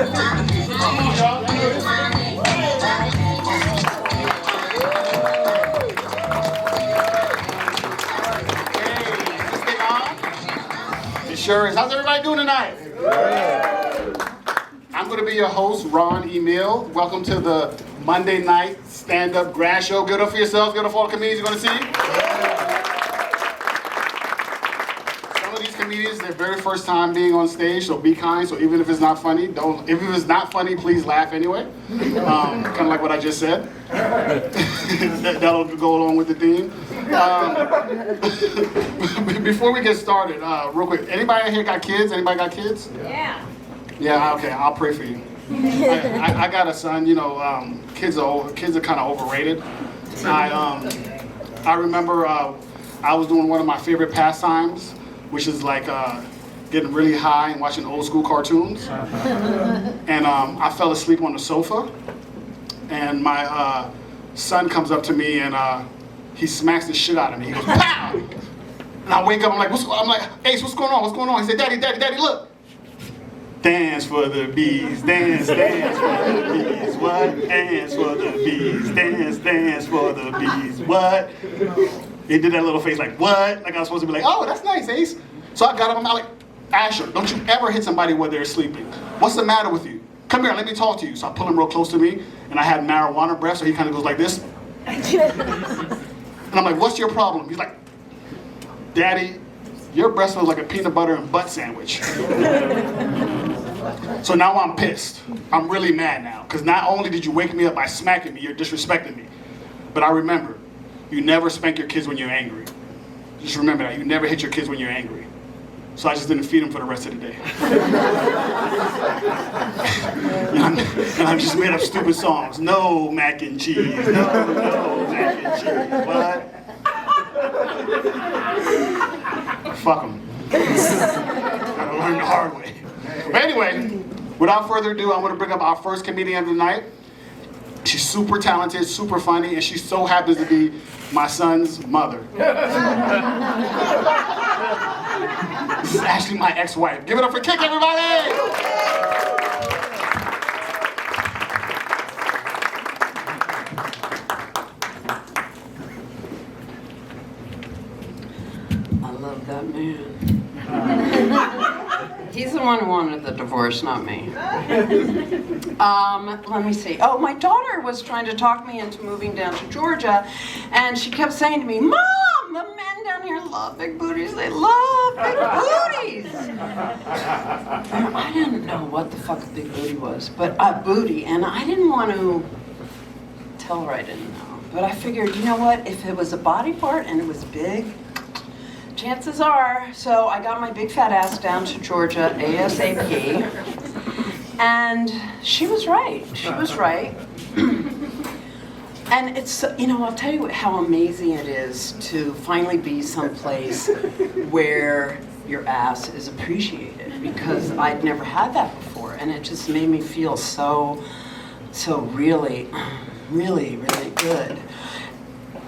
It sure is. How's everybody doing tonight? I'm going to be your host, Ron Emile. Welcome to the Monday night stand-up grass show. Give it up for yourselves. Give it up for all the comedians you're going to see. Some of these comedians, their very first time being on stage, so be kind. So even if it's not funny, don't. If it's not funny, please laugh anyway. Kind of like what I just said. That'll go along with the theme. Before we get started, real quick, anybody here got kids? Anybody got kids? Yeah. Yeah, okay, I'll pray for you. I got a son, you know, kids are kind of overrated. I remember I was doing one of my favorite pastimes, which is like getting really high and watching old school cartoons. And I fell asleep on the sofa, and my son comes up to me and he smacks the shit out of me. He goes, pow! And I wake up, I'm like, Ace, what's going on? What's going on? He said, Daddy, look. Dance for the bees, dance for the bees, what? Dance for the bees, dance for the bees, what? He did that little face like, what? Like I was supposed to be like, oh, that's nice, Ace. So I got up, I'm like, Asher, don't you ever hit somebody while they're sleeping. What's the matter with you? Come here, let me talk to you. So I pull him real close to me, and I had marijuana breath, so he kind of goes like this. And I'm like, what's your problem? He's like, Daddy, your breath smells like a peanut butter and butt sandwich. So now I'm pissed. I'm really mad now, because not only did you wake me up by smacking me, you're disrespecting me. But I remember, you never spank your kids when you're angry. Just remember that, you never hit your kids when you're angry. So I just didn't feed them for the rest of the day. and I just made up stupid songs. No mac and cheese, no mac and cheese, what? Fuck them. Gotta learn the hard way. But anyway, without further ado, I'm going to bring up our first comedian of the night. She's super talented, super funny, and she so happens to be my son's mother. This is actually my ex-wife. Give it up for Kick, everybody! I love that man. He's the one who wanted the divorce, not me. Let me see. Oh, my daughter was trying to talk me into moving down to Georgia, and she kept saying to me, Mom, the men down here love big booties. They love big booties. And I didn't know what the fuck a big booty was, but a booty, and I didn't want to tell her I didn't know. But I figured, you know what, if it was a body part and it was big, chances are, so I got my big fat ass down to Georgia ASAP, and she was right. She was right. And it's, you know, I'll tell you how amazing it is to finally be someplace where your ass is appreciated, because I'd never had that before, and it just made me feel so really good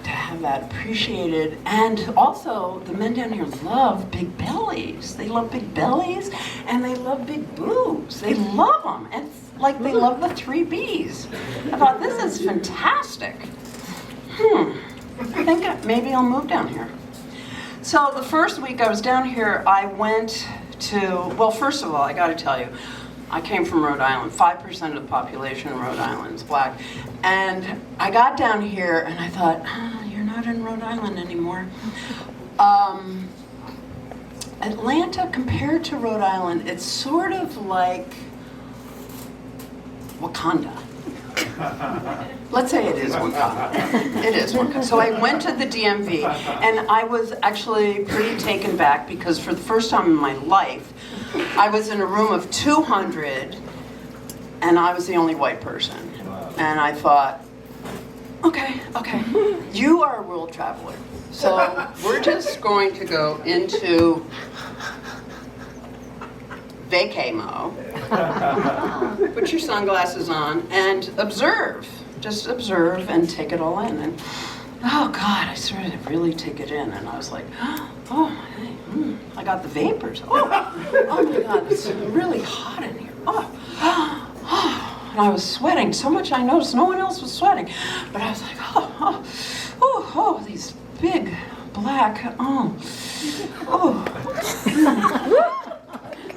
to have that appreciated. And also, the men down here love big bellies. They love big bellies, and they love big boobs. They love them. And it's like they love the 3 Bs. I thought, this is fantastic. I think maybe I'll move down here. So the first week I was down here, I went to, well, first of all, I gotta tell you, I came from Rhode Island. 5% of the population in Rhode Island is black. And I got down here and I thought, you're not in Rhode Island anymore. Atlanta, compared to Rhode Island, it's sort of like Wakanda. Let's say it is Wakanda. It is Wakanda. So I went to the DMV, and I was actually pretty taken back, because for the first time in my life, I was in a room of 200, and I was the only white person. And I thought, okay, you are a world traveler. So we're just going to go into vacay-mo, put your sunglasses on, and observe. Just observe and take it all in. And oh God, I started to really take it in, and I was like, oh, hey, I got the vapors. Oh my God, it's really hot in here. Oh, and I was sweating so much I noticed no one else was sweating. But I was like, these big black,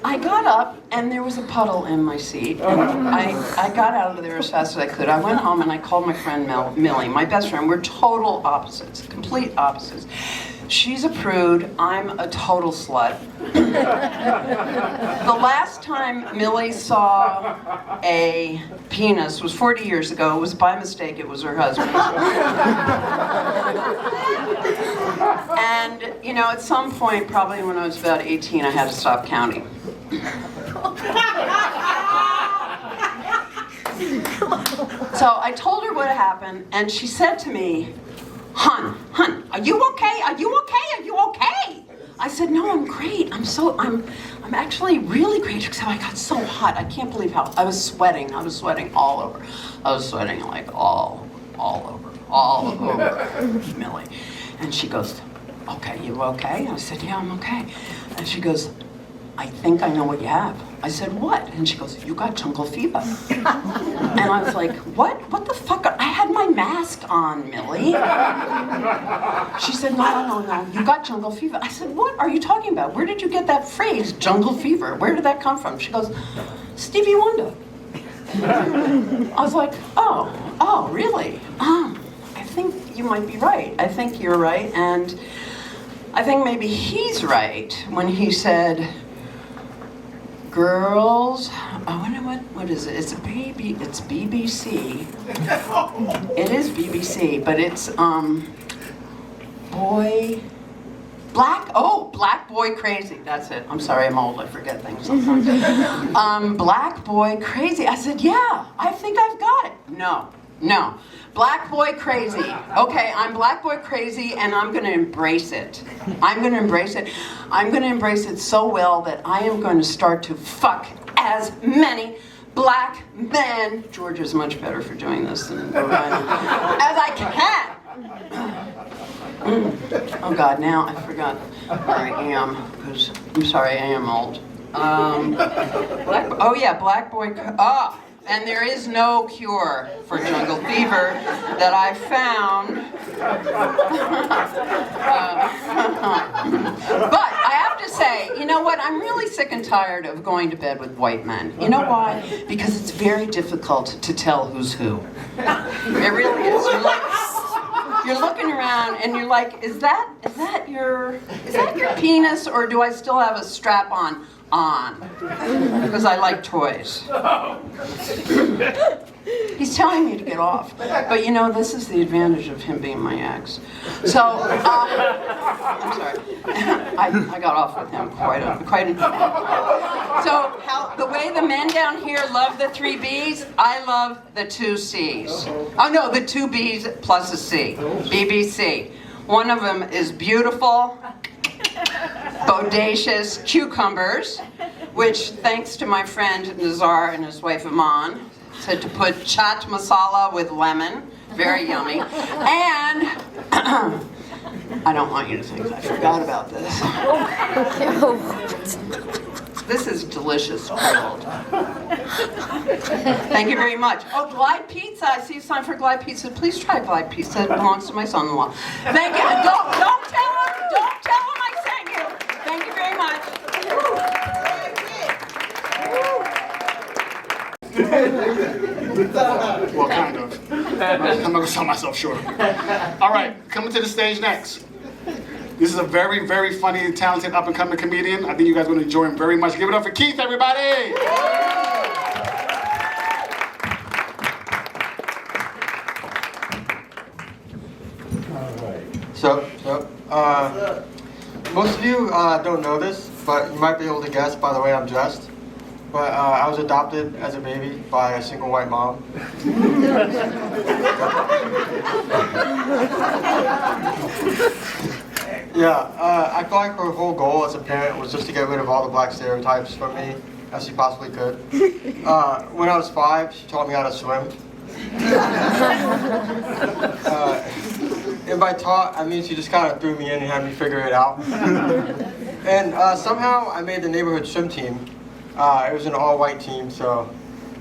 I got up and there was a puddle in my seat. And I got out of there as fast as I could. I went home and I called my friend Millie, my best friend. We're total opposites, complete opposites. She's a prude, I'm a total slut. The last time Millie saw a penis was 40 years ago. It was by mistake, it was her husband. And, you know, at some point, probably when I was about 18, I had to stop counting. So I told her what happened, and she said to me, Hun, are you okay? Are you okay? Are you okay? I said, no, I'm great. I'm actually really great, except I got so hot. I can't believe how, I was sweating all over. I was sweating like all over Millie. And she goes, okay, you okay? I said, yeah, I'm okay. And she goes, I think I know what you have. I said, what? And she goes, you got jungle fever. And I was like, what? What the fuck? I had my mask on, Millie. She said, no, you got jungle fever. I said, what are you talking about? Where did you get that phrase, jungle fever? Where did that come from? She goes, Stevie Wonder. I was like, oh, really? I think you might be right. I think you're right. And I think maybe he's right when he said, girls, what is it? It's BBC. It is BBC, but it's Black Boy Crazy. That's it. I'm sorry, I'm old. I forget things sometimes. Black Boy Crazy. I said, yeah, I think I've got it. No. Black Boy Crazy. Okay, I'm Black Boy Crazy, and I'm going to embrace it. I'm going to embrace it. I'm going to embrace it so well that I am going to start to fuck as many black men, George is much better for doing this than as I can. Oh God, now I forgot where I am, because I'm sorry, I am old. Black Boy, and there is no cure for jungle fever that I found. But I have to say, you know what? I'm really sick and tired of going to bed with white men. You know why? Because it's very difficult to tell who's who. It really is. You're looking around and you're like, is that your penis, or do I still have a strap on? Because I like toys. He's telling me to get off. But you know, this is the advantage of him being my ex. So, I'm sorry. I got off with him quite So, the way the men down here love the 3 B's, I love the 2 C's. Oh no, the 2 B's plus a C. BBC. One of them is beautiful, bodacious cucumbers, which, thanks to my friend Nazar and his wife Iman, said to put chaat masala with lemon, very yummy, and I don't want you to think I forgot about this. This is delicious cold. Thank you very much. Oh, Glide Pizza. I see it's time for Glide Pizza. Please try Glide Pizza. It belongs to my son-in-law. Thank you. Don't tell him. Don't tell him I sent you. Thank you very much. Well, kind of. I'm not going to sell myself short. All right, coming to the stage next. This is a very, very funny, talented, up-and-coming comedian. I think you guys are going to enjoy him very much. Give it up for Keith, everybody! So, most of you don't know this, but you might be able to guess by the way I'm dressed. But I was adopted as a baby by a single white mom. Yeah, I feel like her whole goal as a parent was just to get rid of all the black stereotypes from me as she possibly could. When I was 5, she taught me how to swim. And by taught, I mean she just kind of threw me in and had me figure it out. And somehow I made the neighborhood swim team. It was an all-white team, so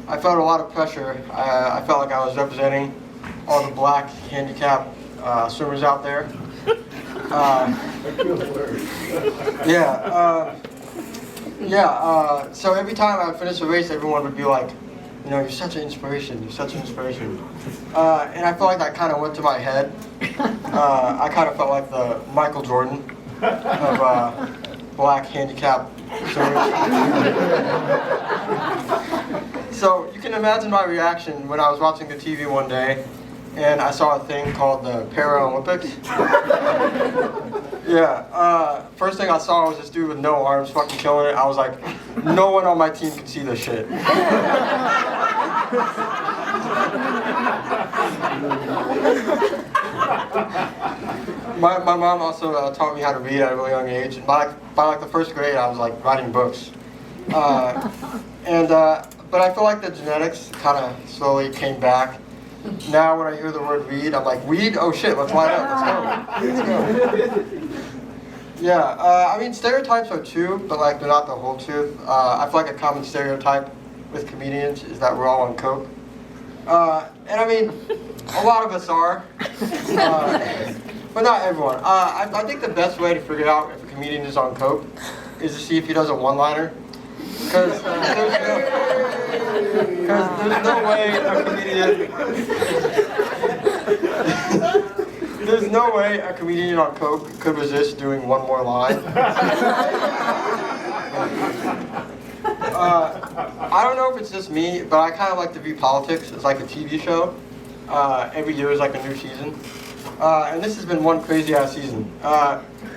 I felt a lot of pressure. I felt like I was representing all the black handicapped swimmers out there. So every time I would finish a race, everyone would be like, you know, you're such an inspiration, you're such an inspiration. And I feel like that kind of went to my head. I kind of felt like the Michael Jordan of black handicapped swimmers. So you can imagine my reaction when I was watching the TV one day and I saw a thing called the Paralympics. First thing I saw was this dude with no arms fucking killing it. I was like, no one on my team can see this shit. My mom also taught me how to read at a really young age. And by like the first grade, I was like writing books. But I feel like the genetics kind of slowly came back. Now when I hear the word weed, I'm like, weed? Oh shit, let's line up, let's go. I mean, stereotypes are true, but like they're not the whole truth. I feel like a common stereotype with comedians is that we're all on coke. And I mean, a lot of us are, but not everyone. I think the best way to figure out if a comedian is on coke is to see if he does a one-liner. Because there's no way a comedian... There's no way a comedian on coke could resist doing one more line. I don't know if it's just me, but I kind of like to view politics as like a TV show. Every year is like a new season. And this has been one crazy-ass season.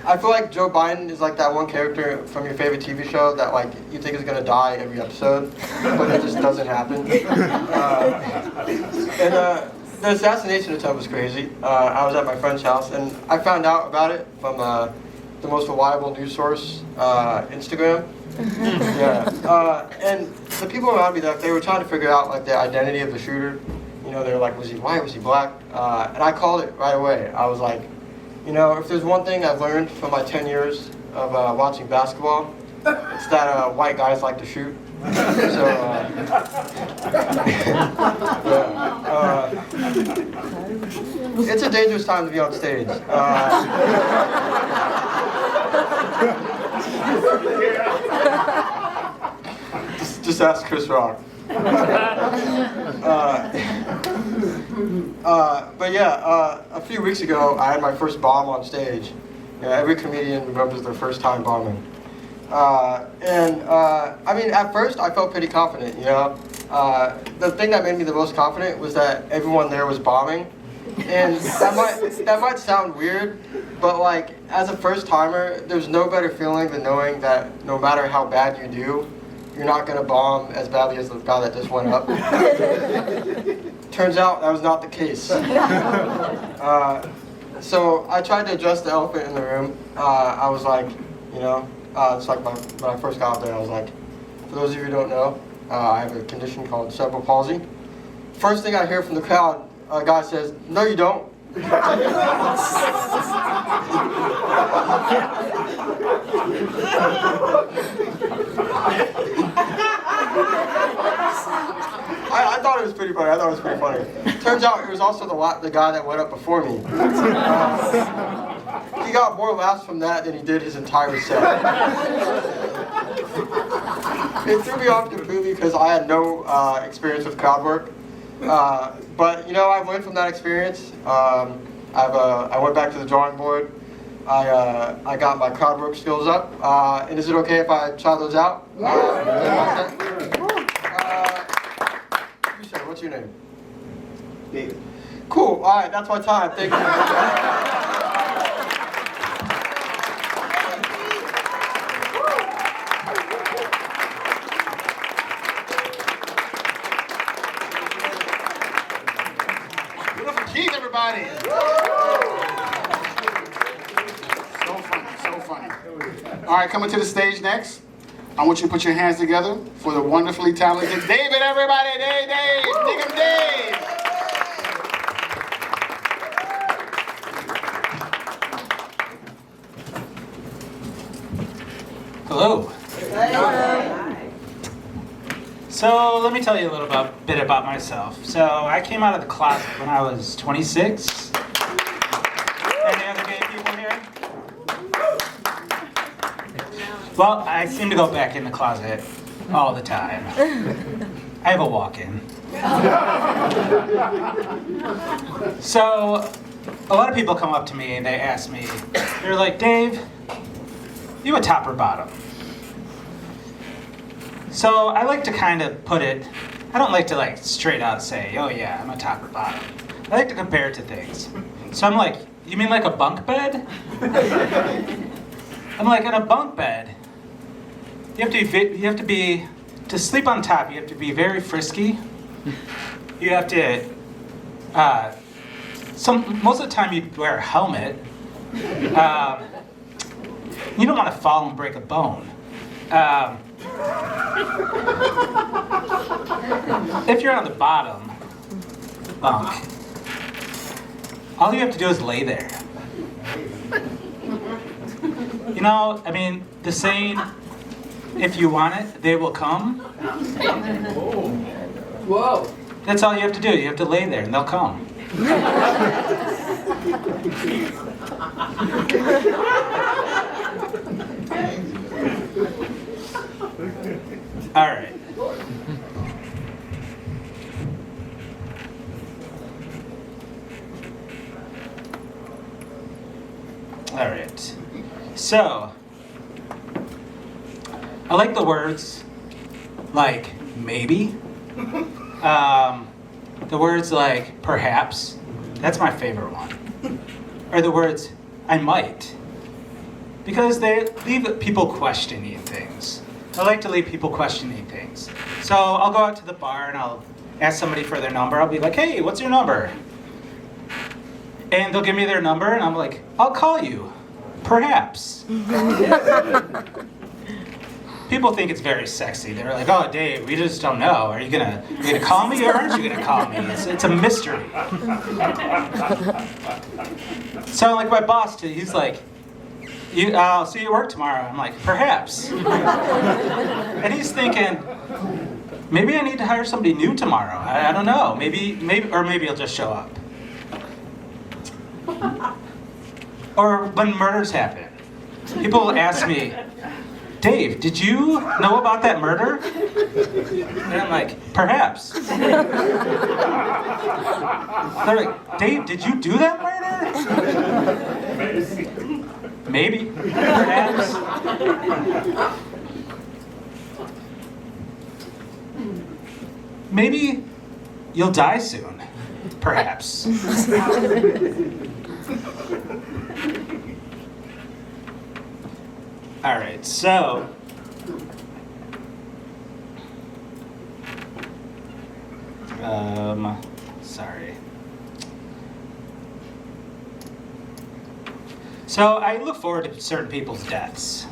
I feel like Joe Biden is like that one character from your favorite TV show that like you think is gonna die every episode, but it just doesn't happen. The assassination attempt was crazy. I was at my friend's house and I found out about it from the most reliable news source, Instagram. And the people around me, they were trying to figure out like the identity of the shooter. You know, they were like, was he white, was he black? And I called it right away. I was like, you know, if there's one thing I've learned from my 10 years of watching basketball, it's that white guys like to shoot. So, it's a dangerous time to be on stage. Just ask Chris Rock. A few weeks ago, I had my first bomb on stage. Every comedian remembers their first time bombing. I mean, at first, I felt pretty confident, you know. The thing that made me the most confident was that everyone there was bombing. And that might sound weird, but like, as a first-timer, there's no better feeling than knowing that no matter how bad you do, you're not going to bomb as badly as the guy that just went up. Turns out that was not the case. So I tried to address the elephant in the room. I was like, you know, it's like when I first got out there, I was like, for those of you who don't know, I have a condition called cerebral palsy. First thing I hear from the crowd, a guy says, no you don't. I thought it was pretty funny. Turns out it was also the guy that went up before me. He got more laughs from that than he did his entire set. It threw me off completely because I had no experience with crowd work. But you know, I've learned from that experience. I went back to the drawing board. I got my crowd work skills up. And is it okay if I try those out? You sir, what's your name? David. Cool. All right, that's my time. Thank you. Keith, everybody. So funny. All right, coming to the stage next. I want you to put your hands together for the wonderfully talented David, everybody. Dave. Dig him, Dave. Hello. So let me tell you a little bit about myself. So I came out of the closet when I was 26. Any other gay people here? Well, I seem to go back in the closet all the time. I have a walk-in. So a lot of people come up to me and they ask me, they're like, Dave, you a top or bottom? So I like to kind of put it, I don't like to like straight out say, oh yeah, I'm a top or bottom. I like to compare it to things. So I'm like, you mean like a bunk bed? I'm like, in a bunk bed, to sleep on top, you have to be very frisky. You have to, most of the time you wear a helmet. You don't want to fall and break a bone. If you're on the bottom bunk, all you have to do is lay there. You know, I mean, the saying, if you want it, they will come. Whoa. That's all you have to do. You have to lay there and they'll come. All right. All right. So, I like the words like maybe. The words like perhaps. That's my favorite one. Or the words I might. Because they leave people questioning things. I like to leave people questioning things. So I'll go out to the bar and I'll ask somebody for their number. I'll be like, hey, what's your number? And they'll give me their number and I'm like, I'll call you. Perhaps. People think it's very sexy. They're like, oh, Dave, we just don't know. Are you gonna call me or aren't you gonna call me? It's a mystery. So like my boss, too, he's like, I'll see you at work tomorrow. I'm like, perhaps. And he's thinking, maybe I need to hire somebody new tomorrow. I don't know. Maybe he'll just show up. Or when murders happen, people will ask me, Dave, did you know about that murder? And I'm like, perhaps. They're like, Dave, did you do that murder? Maybe. Perhaps. Maybe you'll die soon. Perhaps. All right, so sorry. So I look forward to certain people's deaths.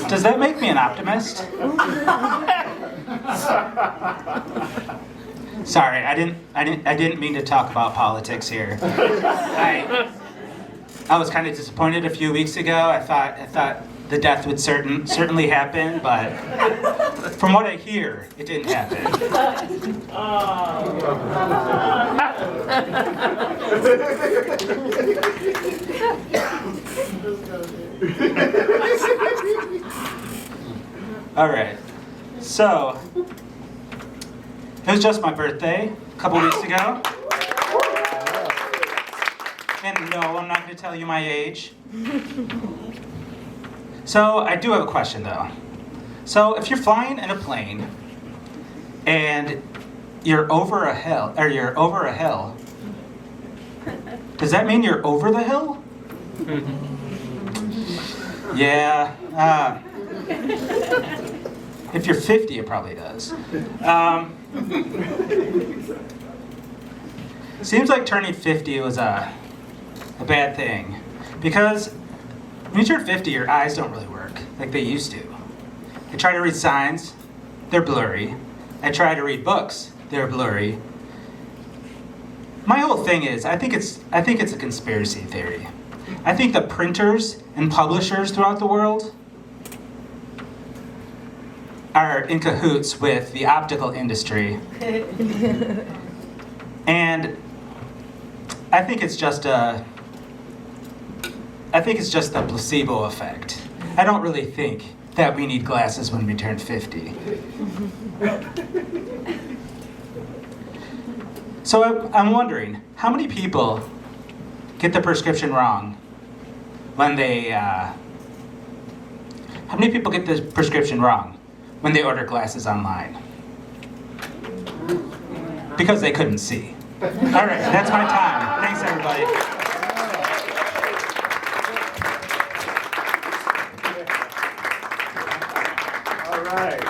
Does that make me an optimist? Sorry, I didn't mean to talk about politics here. I was kind of disappointed a few weeks ago. I thought the death would certainly happen, but from what I hear, it didn't happen. All right, so it was just my birthday a couple weeks ago. And no, I'm not going to tell you my age. So I do have a question though. So if you're flying in a plane and you're over a hill, does that mean you're over the hill? Yeah. If you're 50, it probably does. Seems like turning 50 was a bad thing. Because when you turn 50, your eyes don't really work like they used to. I try to read signs, they're blurry. I try to read books, they're blurry. My whole thing is, I think it's a conspiracy theory. I think the printers and publishers throughout the world are in cahoots with the optical industry. And I think it's just the placebo effect. I don't really think that we need glasses when we turn 50. So I'm wondering, how many people get the prescription wrong when they, how many people get the prescription wrong when they order glasses online? Because they couldn't see. All right, that's my time. Thanks, everybody. All right.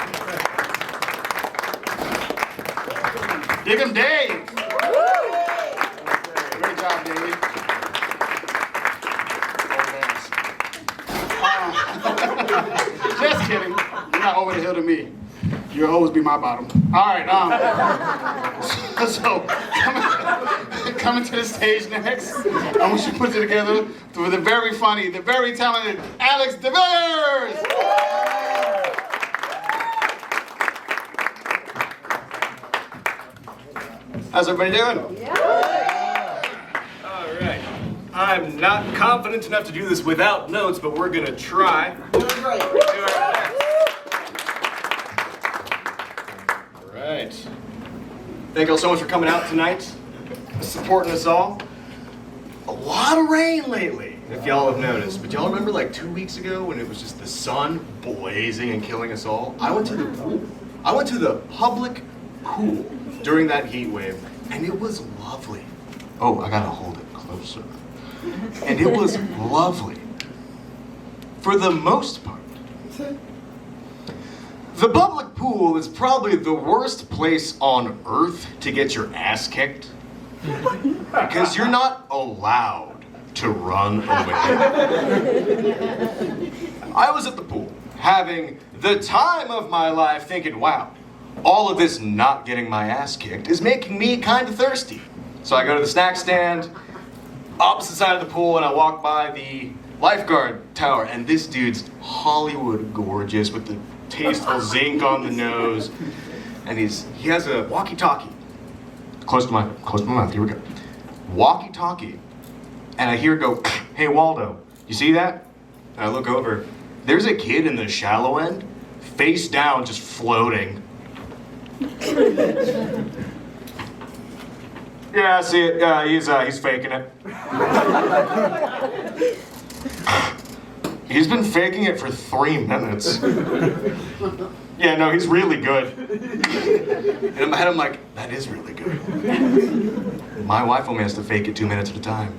Dig 'em, Dave. Great job, Dave. Just kidding. You're not over the hill to me. You'll always be my bottom. All right. So coming to the stage next, I want you to put it together with the very funny, the very talented Alex DeVilliers. How's everybody doing? All right. I'm not confident enough to do this without notes, but we're gonna try. Doing great. Do our best. All right. Thank you all so much for coming out tonight, supporting us all. A lot of rain lately, if y'all have noticed. But y'all remember like 2 weeks ago when it was just the sun blazing and killing us all? I went to the pool. I went to the public pool during that heat wave, and it was lovely. Oh, I gotta hold it closer. And it was lovely. For the most part. The public pool is probably the worst place on earth to get your ass kicked. Because you're not allowed to run away. I was at the pool, having the time of my life, thinking, wow, all of this not getting my ass kicked is making me kind of thirsty. So I go to the snack stand, opposite side of the pool, and I walk by the lifeguard tower, and this dude's Hollywood gorgeous with the tasteful zinc on the nose, and he has a walkie-talkie. Close to my mouth, here we go. Walkie-talkie, and I hear it go, hey Waldo, you see that? And I look over, there's a kid in the shallow end, face down, just floating. Yeah, I see it. He's faking it. He's been faking it for 3 minutes. Yeah, no, he's really good. And in my head, I'm like, that is really good. My wife only has to fake it 2 minutes at a time.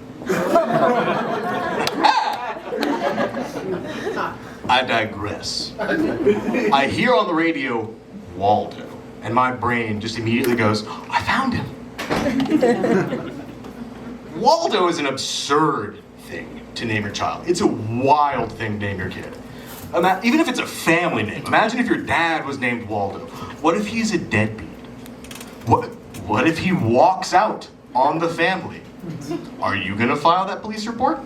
I digress. I hear on the radio, Waldo, and my brain just immediately goes, I found him. Waldo is an absurd thing to name your child. It's a wild thing to name your kid. Even if it's a family name. Imagine if your dad was named Waldo. What if he's a deadbeat? What if he walks out on the family? Are you gonna file that police report?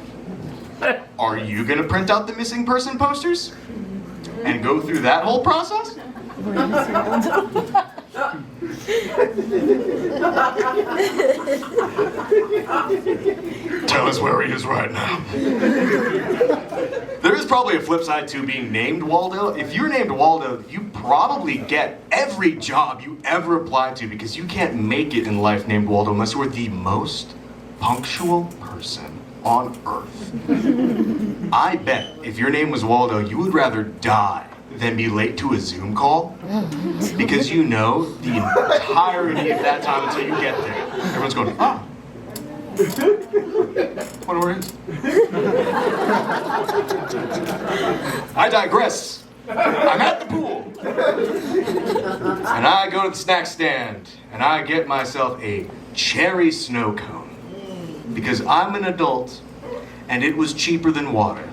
Are you gonna print out the missing person posters? And go through that whole process? Tell us where he is right now. There is probably a flip side to being named Waldo. If you're named Waldo, you probably get every job you ever applied to because you can't make it in life named Waldo unless you're the most punctual person on earth. I bet if your name was Waldo, you would rather die than be late to a Zoom call because you know the entirety of that time until you get there. Everyone's going, ah. Wonder where it is. I digress. I'm at the pool. And I go to the snack stand and I get myself a cherry snow cone because I'm an adult and it was cheaper than water.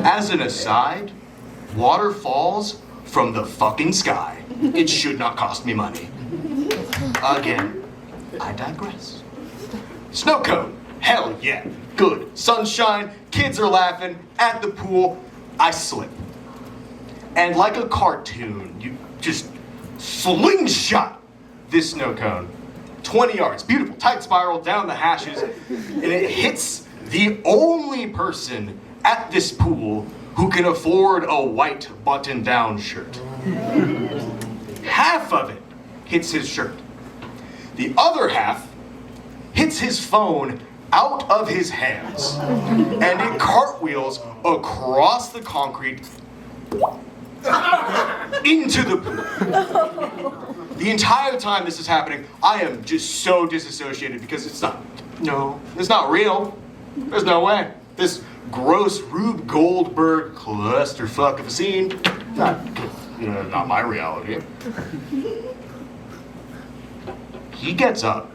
As an aside, water falls from the fucking sky. It should not cost me money. Again, I digress. Snow cone, hell yeah, good. Sunshine, kids are laughing, at the pool, I slip. And like a cartoon, you just slingshot this snow cone 20 yards, beautiful, tight spiral down the hashes, and it hits the only person at this pool who can afford a white button-down shirt. Half of it hits his shirt. The other half hits his phone out of his hands, and it cartwheels across the concrete into the pool. The entire time this is happening, I am just so disassociated because it's not real. There's no way. This gross Rube Goldberg clusterfuck of a scene, not my reality. He gets up,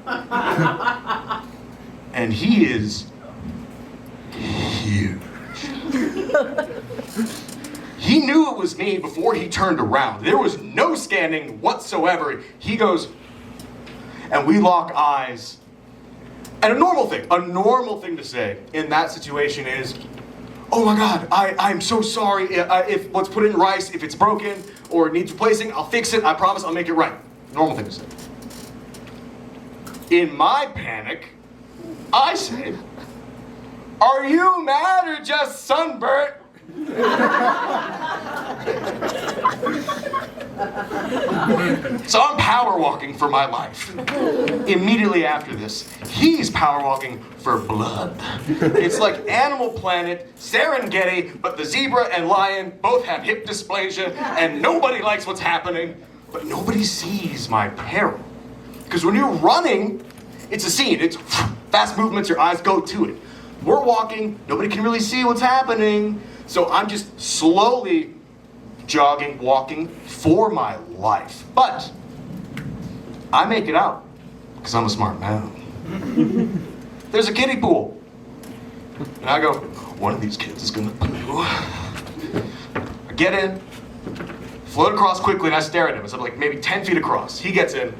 and he is huge. He knew it was me before he turned around. There was no scanning whatsoever. He goes, and we lock eyes. And a normal thing to say in that situation is, oh my God, I'm so sorry. If what's put in rice, if it's broken or needs replacing, I'll fix it. I promise I'll make it right. Normal thing to say. In my panic, I say, are you mad or just sunburnt? So I'm power walking for my life. Immediately after this, he's power walking for blood. It's like Animal Planet, Serengeti, but the zebra and lion both have hip dysplasia and nobody likes what's happening, but nobody sees my peril. Because when you're running, it's a scene. It's fast movements, your eyes go to it. We're walking, nobody can really see what's happening. So I'm just slowly jogging, walking for my life. But I make it out, because I'm a smart man. There's a kiddie pool. And I go, one of these kids is gonna poo. I get in, float across quickly, and I stare at him. It's like maybe 10 feet across. He gets in,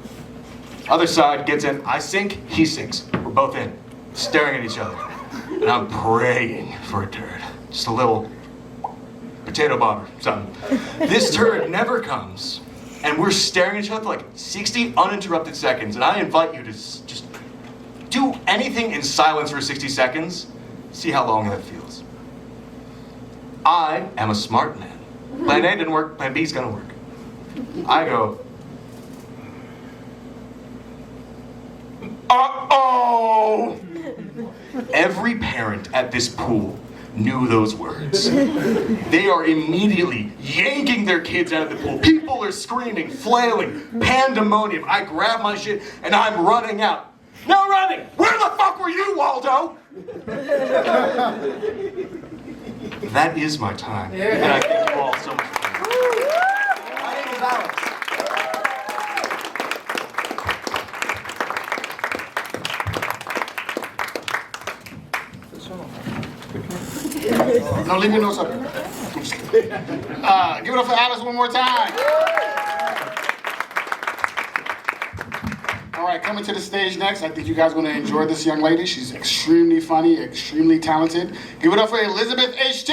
other side gets in, I sink, he sinks. We're both in, staring at each other. And I'm praying for a turd. Just a little potato bobber, something. This turd never comes, and we're staring at each other for like 60 uninterrupted seconds, and I invite you to just do anything in silence for 60 seconds, see how long that feels. I am a smart man. Plan A didn't work, plan B's gonna work. I go, uh-oh! Every parent at this pool knew those words. They are immediately yanking their kids out of the pool. People are screaming, flailing, pandemonium. I grab my shit and I'm running out. No running! Where the fuck were you, Waldo? That is my time. And I thank you all so much for that. My name is Alex. No, leave me no up here. I'm just kidding. Give it up for Alice one more time. All right, coming to the stage next. I think you guys are going to enjoy this young lady. She's extremely funny, extremely talented. Give it up for Elizabeth H.T.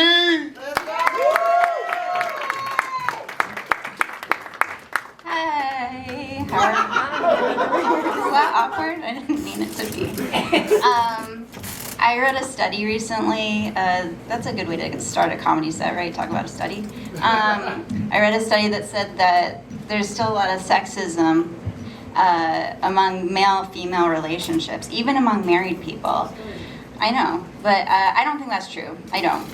Hi. How are you? Is that awkward? I didn't mean it to be. I read a study recently. That's a good way to start a comedy set, right? Talk about a study. I read a study that said that there's still a lot of sexism among male-female relationships, even among married people. I know, but I don't think that's true. I don't.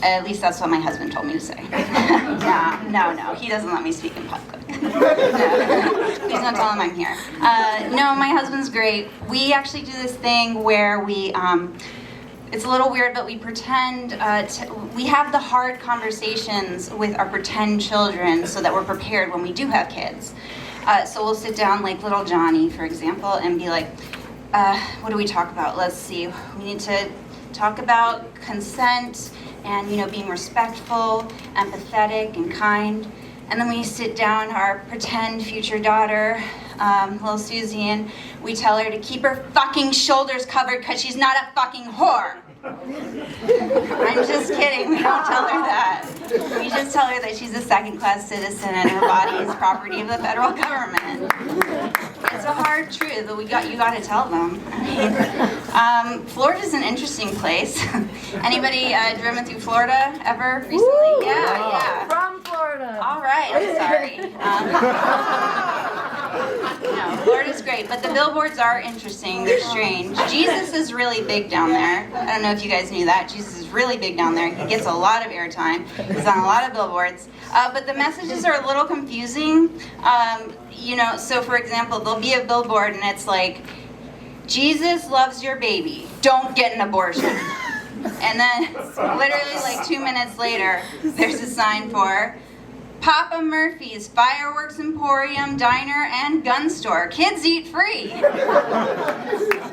At least that's what my husband told me to say. No. He doesn't let me speak in public. No. Please don't tell him I'm here. No, my husband's great. We actually do this thing where we, it's a little weird, but we pretend, we have the hard conversations with our pretend children so that we're prepared when we do have kids. So we'll sit down like little Johnny, for example, and be like, what do we talk about? Let's see. We need to talk about consent and, being respectful, empathetic, and kind. And then we sit down our pretend future daughter, little Susie, and we tell her to keep her fucking shoulders covered because she's not a fucking whore. I'm just kidding. We don't tell her that. We just tell her that she's a second-class citizen and her body is property of the federal government. It's a hard truth, but you got to tell them. Florida's an interesting place. Anybody driven through Florida ever recently? Woo! Yeah. From Florida. All right, I'm sorry. No, Florida's great, but the billboards are interesting. They're strange. Jesus is really big down there. I don't know if you guys knew that. Jesus is really big down there. He gets a lot of airtime. He's on a lot of billboards. But the messages are a little confusing. So for example, there'll be a billboard and it's like, Jesus loves your baby. Don't get an abortion. And then literally like 2 minutes later, there's a sign for Papa Murphy's Fireworks Emporium, Diner, and Gun Store. Kids eat free.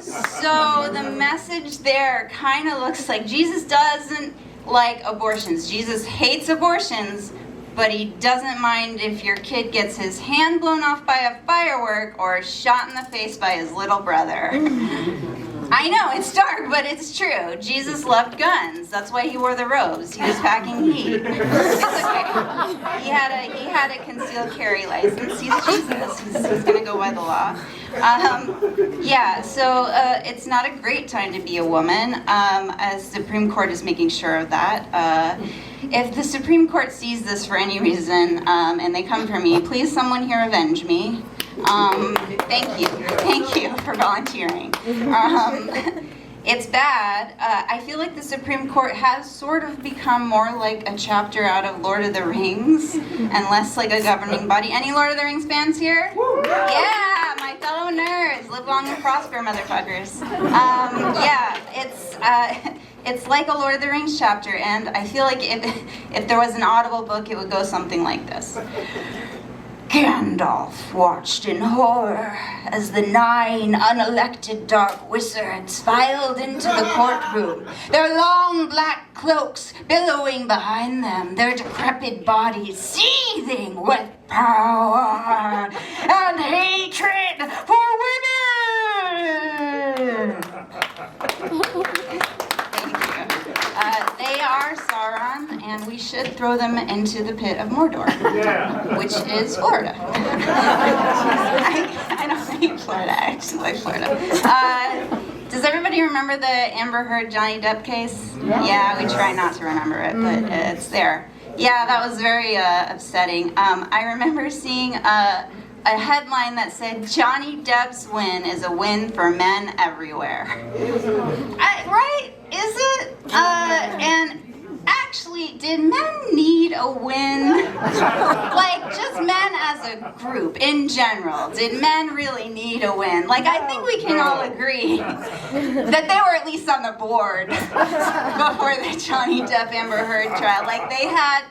So the message there kind of looks like Jesus doesn't like abortions. Jesus hates abortions, but he doesn't mind if your kid gets his hand blown off by a firework or shot in the face by his little brother. I know, it's dark, but it's true. Jesus loved guns. That's why he wore the robes. He was packing heat. It's okay. He had a concealed carry license. He's Jesus. He's going to go by the law. So it's not a great time to be a woman, as the Supreme Court is making sure of that. If the Supreme Court sees this for any reason, and they come for me, please someone here avenge me. Thank you for volunteering. It's bad. I feel like the Supreme Court has sort of become more like a chapter out of Lord of the Rings and less like a governing body. Any Lord of the Rings fans here? Yeah, my fellow nerds. Live long and prosper, motherfuckers. It's like a Lord of the Rings chapter, and I feel like if there was an Audible book, it would go something like this. Gandalf watched in horror as the 9 unelected dark wizards filed into the courtroom, their long black cloaks billowing behind them, their decrepit bodies seething with power and hatred for women. They are Sauron, and we should throw them into the pit of Mordor, which is Florida. I don't hate Florida, I actually like Florida. Does everybody remember the Amber Heard Johnny Depp case? Yeah, we try not to remember it, but it's there. Yeah, that was very upsetting. I remember seeing a headline that said, Johnny Depp's win is a win for men everywhere. Right? Is it? And actually, did men need a win? Like, just men as a group, in general, did men really need a win? Like, I think we can all agree that they were at least on the board before the Johnny Depp Amber Heard trial. Like, they had,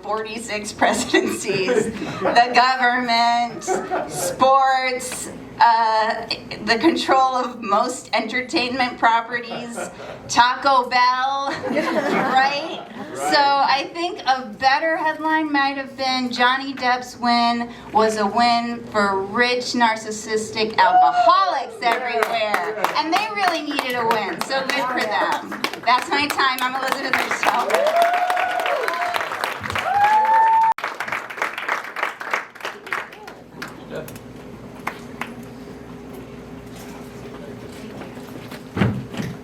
46 presidencies, the government, sports, the control of most entertainment properties, Taco Bell, right? So I think a better headline might have been Johnny Depp's win was a win for rich, narcissistic alcoholics everywhere. And they really needed a win, so good for them. That's my time. I'm Elizabeth Rochelle.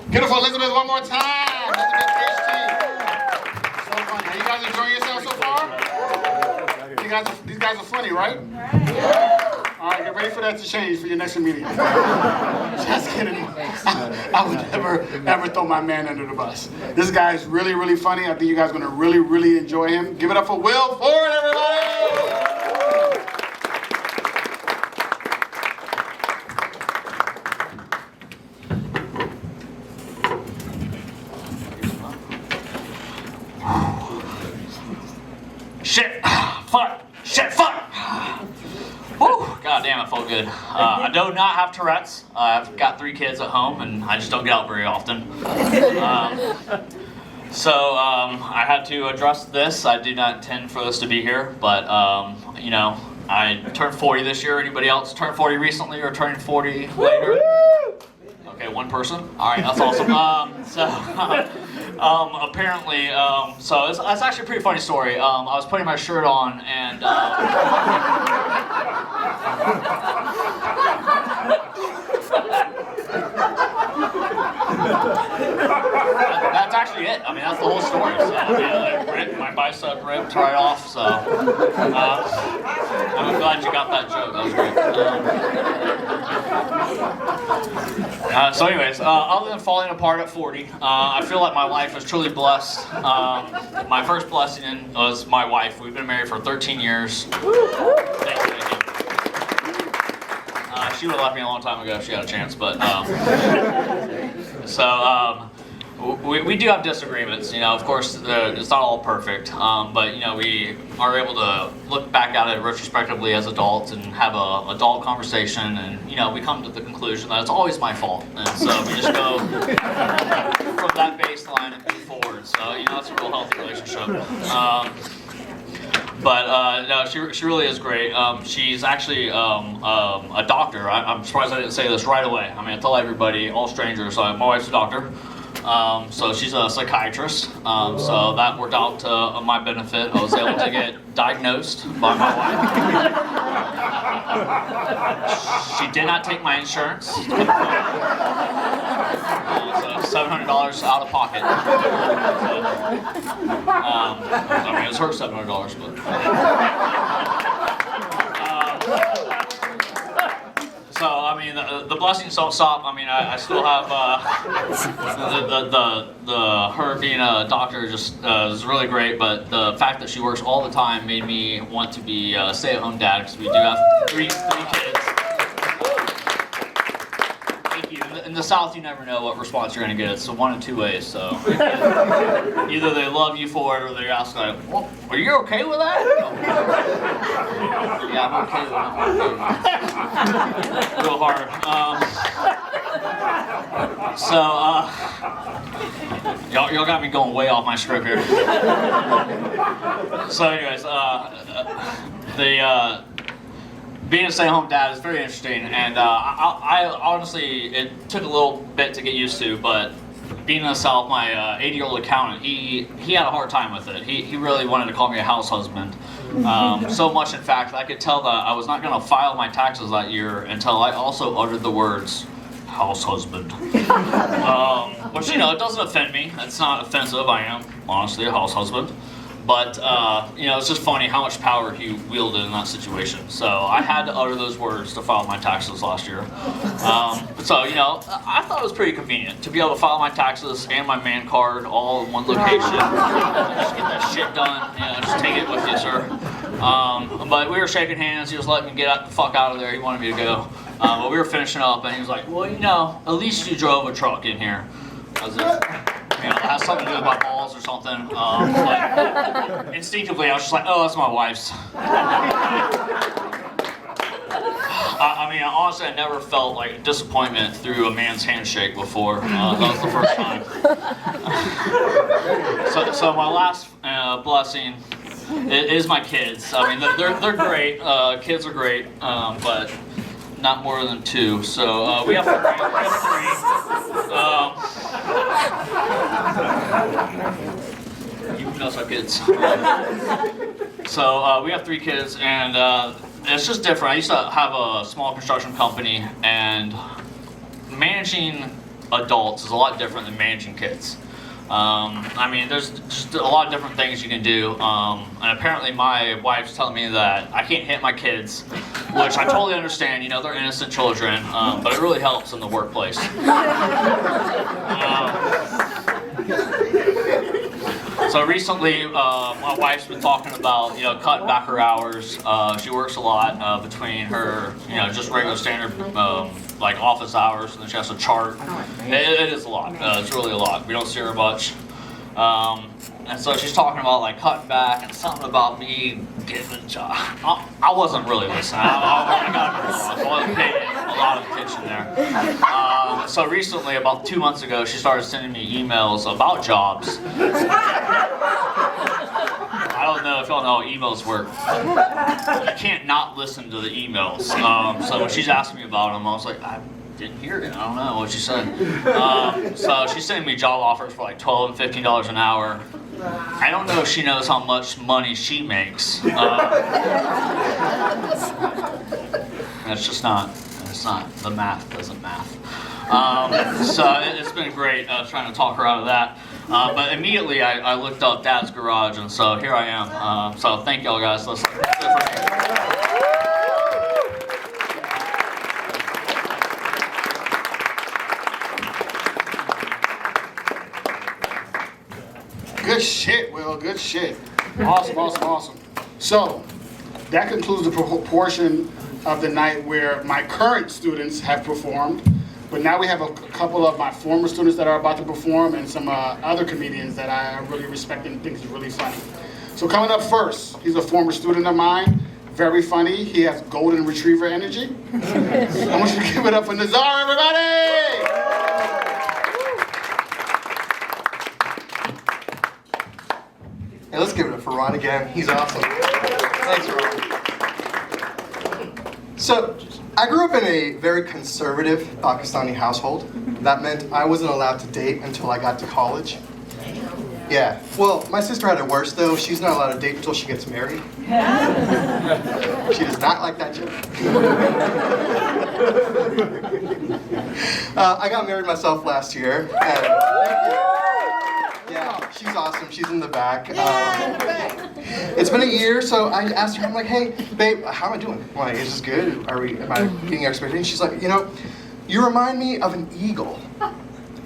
Get it for Elizabeth one more time. Elizabeth HT. So funny. Are you guys enjoying yourselves so far? These guys are funny, right? All right, get ready for that to change for your next meeting. Just kidding. I would never, ever throw my man under the bus. This guy is really, really funny. I think you guys are going to really, really enjoy him. Give it up for Will Ford, everybody! Fuck! Woo! God damn, it felt good. I do not have Tourette's. I've got 3 kids at home, and I just don't get out very often. I had to address this. I did not intend for this to be here, but I turned 40 this year. Anybody else turned 40 recently or turning 40 later? Okay, one person. All right, that's awesome. Apparently, so it's actually a pretty funny story. I was putting my shirt on and that's actually it. I mean, that's the whole story. So, my bicep ripped right off. So I'm glad you got that joke. That was great. So anyways, other than falling apart at 40, I feel like my life is truly blessed. My first blessing was my wife. We've been married for 13 years. Thank you. She would have left me a long time ago if she had a chance, but we do have disagreements. Of course, it's not all perfect, but we are able to look back at it retrospectively as adults and have a adult conversation, and we come to the conclusion that it's always my fault, and so we just go from that baseline and move forward. So it's a real healthy relationship. But no, she really is great. She's actually a doctor. I'm surprised I didn't say this right away. I mean, I tell everybody, all strangers, my wife's a doctor. So she's a psychiatrist. So that worked out to my benefit. I was able to get diagnosed by my wife. She did not take my insurance. So $700 out of pocket. I mean, it was her $700, but. So I mean, the blessings don't stop. I mean, I still have her being a doctor just is really great. But the fact that she works all the time made me want to be a stay-at-home dad because we do have three kids. In the South, you never know what response you're going to get. It's one of two ways. So either they love you for it, or they ask like, well, "Are you okay with that?" Yeah, I'm okay with that. Real hard. Y'all got me going way off my script here. So, anyways, being a stay-at-home dad is very interesting, and I honestly, it took a little bit to get used to, but being in the South, my 80-year-old accountant, he had a hard time with it. He really wanted to call me a house husband. So much, in fact, I could tell that I was not going to file my taxes that year until I also uttered the words, house husband. Which, it doesn't offend me. It's not offensive. I am, honestly, a house husband. But, it's just funny how much power he wielded in that situation. So I had to utter those words to file my taxes last year. So, I thought it was pretty convenient to be able to file my taxes and my man card all in one location. Just get that shit done. Just take it with you, sir. But we were shaking hands. He was letting me get the fuck out of there. He wanted me to go. But we were finishing up, and he was like, well, at least you drove a truck in here. As if, it has something to do with my balls or something. Like, instinctively, I was just like, oh, that's my wife's. I mean, honestly, I never felt like disappointment through a man's handshake before. That was the first time. So my last blessing is my kids. I mean, they're great. Kids are great, but not more than two. So we have three. You know some kids. So we have three kids, and it's just different. I used to have a small construction company, and managing adults is a lot different than managing kids. I mean, there's just a lot of different things you can do, and apparently my wife's telling me that I can't hit my kids, which I totally understand. They're innocent children, but it really helps in the workplace. So recently, my wife's been talking about, cutting back her hours. She works a lot between her, just regular standard, like office hours, and then she has to chart. It is a lot. It's really a lot. We don't see her much. And so she's talking about like cutting back and something about me getting a job. I wasn't really listening. I got it wrong. I wasn't paying a lot of attention there. So recently, about 2 months ago, she started sending me emails about jobs. I don't know if y'all know how emails work. You can't not listen to the emails. So when she's asking me about them, I was like, didn't hear it. I don't know what she said. So she's sending me job offers for like $12 and $15 an hour. I don't know if she knows how much money she makes. It's just not. It's not. The math doesn't math. So it's been great trying to talk her out of that. But immediately I looked up Dad's Garage, and so here I am. So thank y'all guys. That's it for me. Good shit, Will. Good shit. Awesome, awesome, awesome. So, that concludes the portion of the night where my current students have performed. But now we have a couple of my former students that are about to perform and some other comedians that I really respect and think is really funny. So coming up first, he's a former student of mine. Very funny. He has golden retriever energy. I want you to give it up for Nazar, everybody! Hey, let's give it up for Ron again. He's awesome. Thanks, Ron. So, I grew up in a very conservative Pakistani household. That meant I wasn't allowed to date until I got to college. Yeah. Well, my sister had it worse, though. She's not allowed to date until she gets married. She does not like that joke. I got married myself last year. And yeah, she's awesome. She's in the back. It's been a year, so I asked her, I'm like, hey, babe, how am I doing? I'm like, is this good? Am I meeting your expectations? She's like, you know, you remind me of an eagle.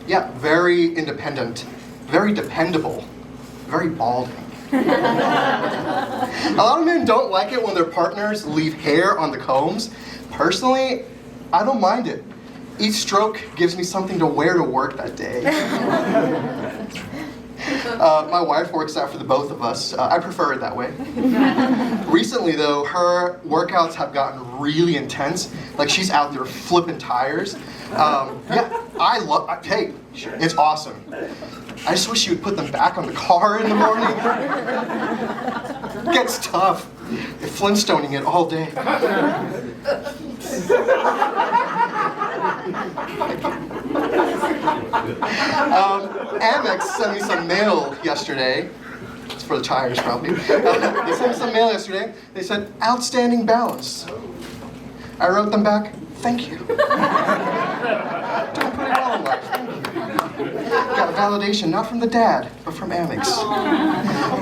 Yeah, very independent, very dependable, very balding. A lot of men don't like it when their partners leave hair on the combs. Personally, I don't mind it. Each stroke gives me something to wear to work that day. My wife works out for the both of us. I prefer it that way. Recently, though, her workouts have gotten really intense. Like, she's out there flipping tires. Yeah, hey, it's awesome. I just wish she would put them back on the car in the morning. It gets tough. You're Flintstoning it all day. Amex sent me some mail yesterday. It's for the tires, probably. They sent me some mail yesterday. They said, outstanding balance. I wrote them back, thank you. Doing pretty well in life, thank you. Got validation, not from the dad, but from Amex.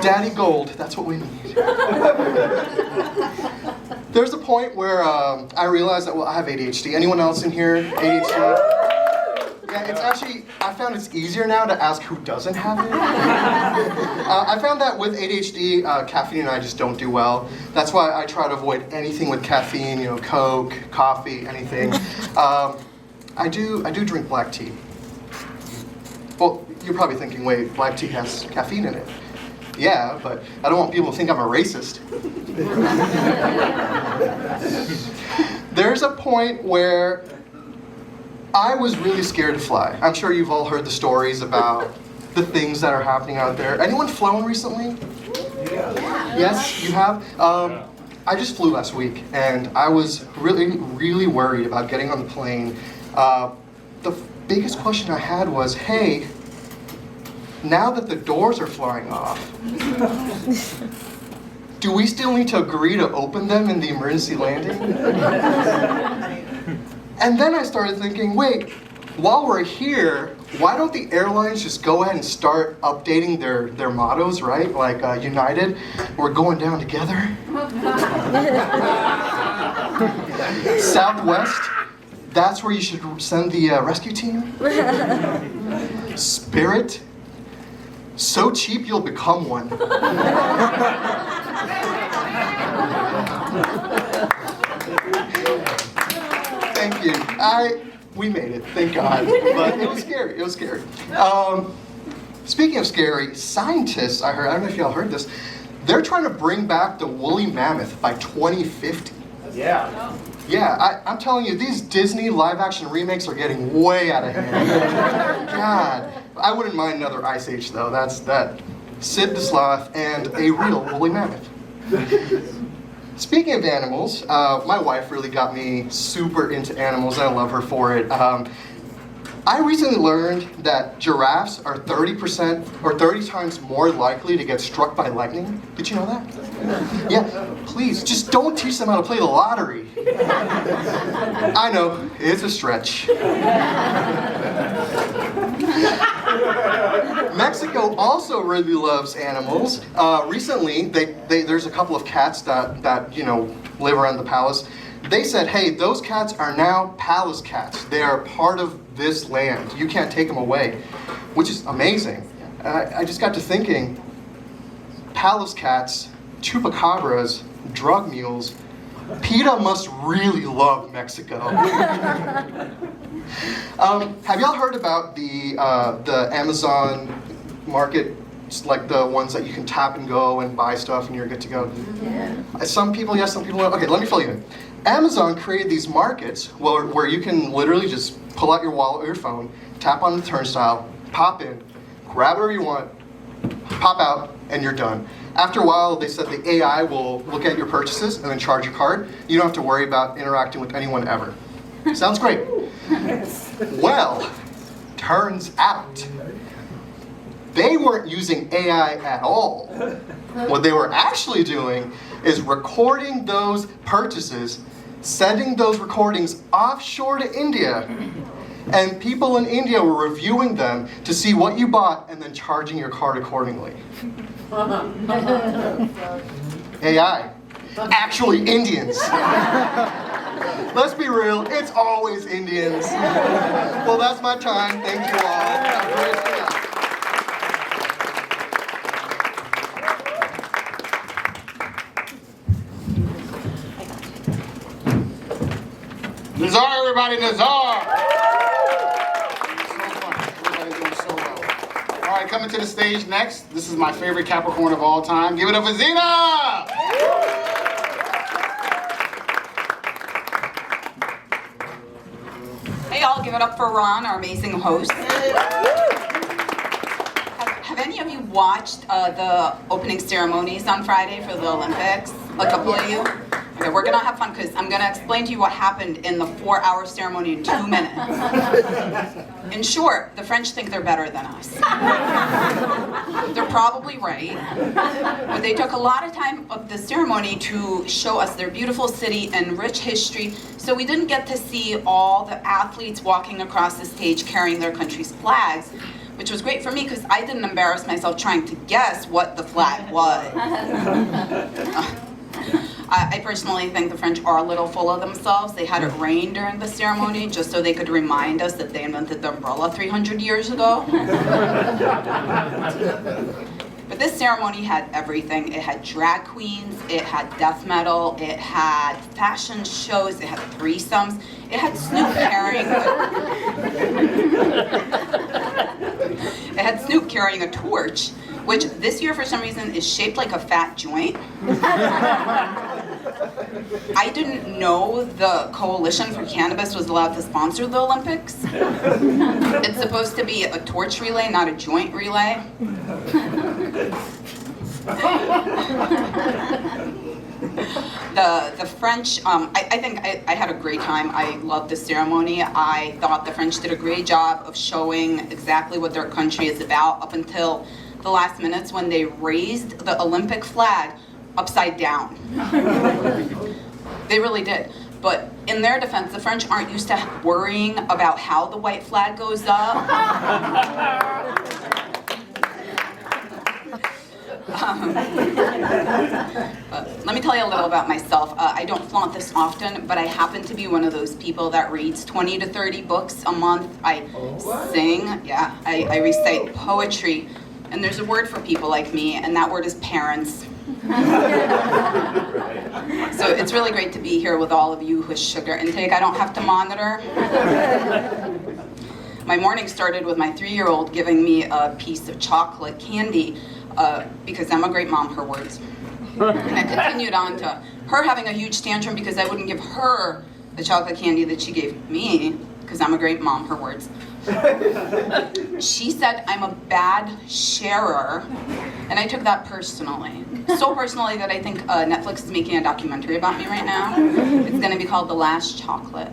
Daddy gold, that's what we need. There's a point where I realized that, well, I have ADHD. Anyone else in here, ADHD? Yeah, it's actually, I found it's easier now to ask who doesn't have it. I found that with ADHD, caffeine and I just don't do well. That's why I try to avoid anything with caffeine, you know, Coke, coffee, anything. I do drink black tea. Well, you're probably thinking, wait, black tea has caffeine in it. Yeah, but I don't want people to think I'm a racist. There's a point where I was really scared to fly. I'm sure you've all heard the stories about the things that are happening out there. Anyone flown recently? Yeah. Yes, you have? I just flew last week, and I was really, really worried about getting on the plane. The biggest question I had was, hey, now that the doors are flying off, do we still need to agree to open them in the emergency landing? And then I started thinking, wait, while we're here, why don't the airlines just go ahead and start updating their mottos, right? Like United, we're going down together. Southwest, that's where you should send the rescue team. Spirit, so cheap you'll become one. Thank you. We made it, thank God. But it was scary, it was scary. Speaking of scary, scientists, I don't know if y'all heard this, they're trying to bring back the woolly mammoth by 2050. Yeah. Yeah, I'm telling you, these Disney live-action remakes are getting way out of hand. God, I wouldn't mind another Ice Age, though. That's Sid the Sloth and a real woolly mammoth. Speaking of animals, my wife really got me super into animals, and I love her for it. I recently learned that giraffes are 30% or 30 times more likely to get struck by lightning. Did you know that? Yeah, please, just don't teach them how to play the lottery. I know, it's a stretch. Mexico also really loves animals. Recently, there's a couple of cats that live around the palace. They said, hey, those cats are now palace cats. They are part of this land. You can't take them away, which is amazing. I just got to thinking, palace cats, chupacabras, drug mules, PETA must really love Mexico. Have y'all heard about the Amazon market, like the ones that you can tap and go and buy stuff and you're good to go? Yeah. Some people yes, some people no. Okay, let me fill you in. Amazon created these markets where you can literally just pull out your wallet or your phone, tap on the turnstile, pop in, grab whatever you want, pop out, and you're done. After a while, they said the AI will look at your purchases and then charge your card. You don't have to worry about interacting with anyone ever. Sounds great. Well, turns out they weren't using AI at all. What they were actually doing is recording those purchases, sending those recordings offshore to India, and people in India were reviewing them to see what you bought and then charging your card accordingly. AI. Actually Indians. Let's be real, it's always Indians. Well, that's my time. Thank you all. Have a great day. Nazar, everybody, Nazar! So fun. Everybody's doing so well. All right, coming to the stage next. This is my favorite Capricorn of all time. Give it up for Zena! Hey, y'all, give it up for Ron, our amazing host. Have any of you watched the opening ceremonies on Friday for the Olympics? A couple of you? Okay, we're gonna have fun because I'm gonna explain to you what happened in the 4-hour ceremony in 2 minutes. In short, the French think they're better than us. They're probably right, but they took a lot of time of the ceremony to show us their beautiful city and rich history, so we didn't get to see all the athletes walking across the stage carrying their country's flags, which was great for me because I didn't embarrass myself trying to guess what the flag was. I personally think the French are a little full of themselves. They had it rain during the ceremony just so they could remind us that they invented the umbrella 300 years ago. But this ceremony had everything. It had drag queens, it had death metal, it had fashion shows, it had threesomes, it had Snoop carrying a torch, which this year for some reason is shaped like a fat joint. I didn't know the Coalition for Cannabis was allowed to sponsor the Olympics. It's supposed to be a torch relay, not a joint relay. The French, I think I had a great time. I loved the ceremony. I thought the French did a great job of showing exactly what their country is about up until the last minutes when they raised the Olympic flag upside down. They really did. But in their defense, the French aren't used to worrying about how the white flag goes up. Let me tell you a little about myself. I don't flaunt this often, but I happen to be one of those people that reads 20 to 30 books a month. I sing, I recite poetry, and there's a word for people like me, and that word is parents. So it's really great to be here with all of you whose sugar intake I don't have to monitor. My morning started with my 3-year-old giving me a piece of chocolate candy because I'm a great mom, her words. And it continued on to her having a huge tantrum because I wouldn't give her the chocolate candy that she gave me because I'm a great mom, her words. She said I'm a bad sharer, and I took that personally. So personally that I think Netflix is making a documentary about me right now. It's gonna be called The Last Chocolate.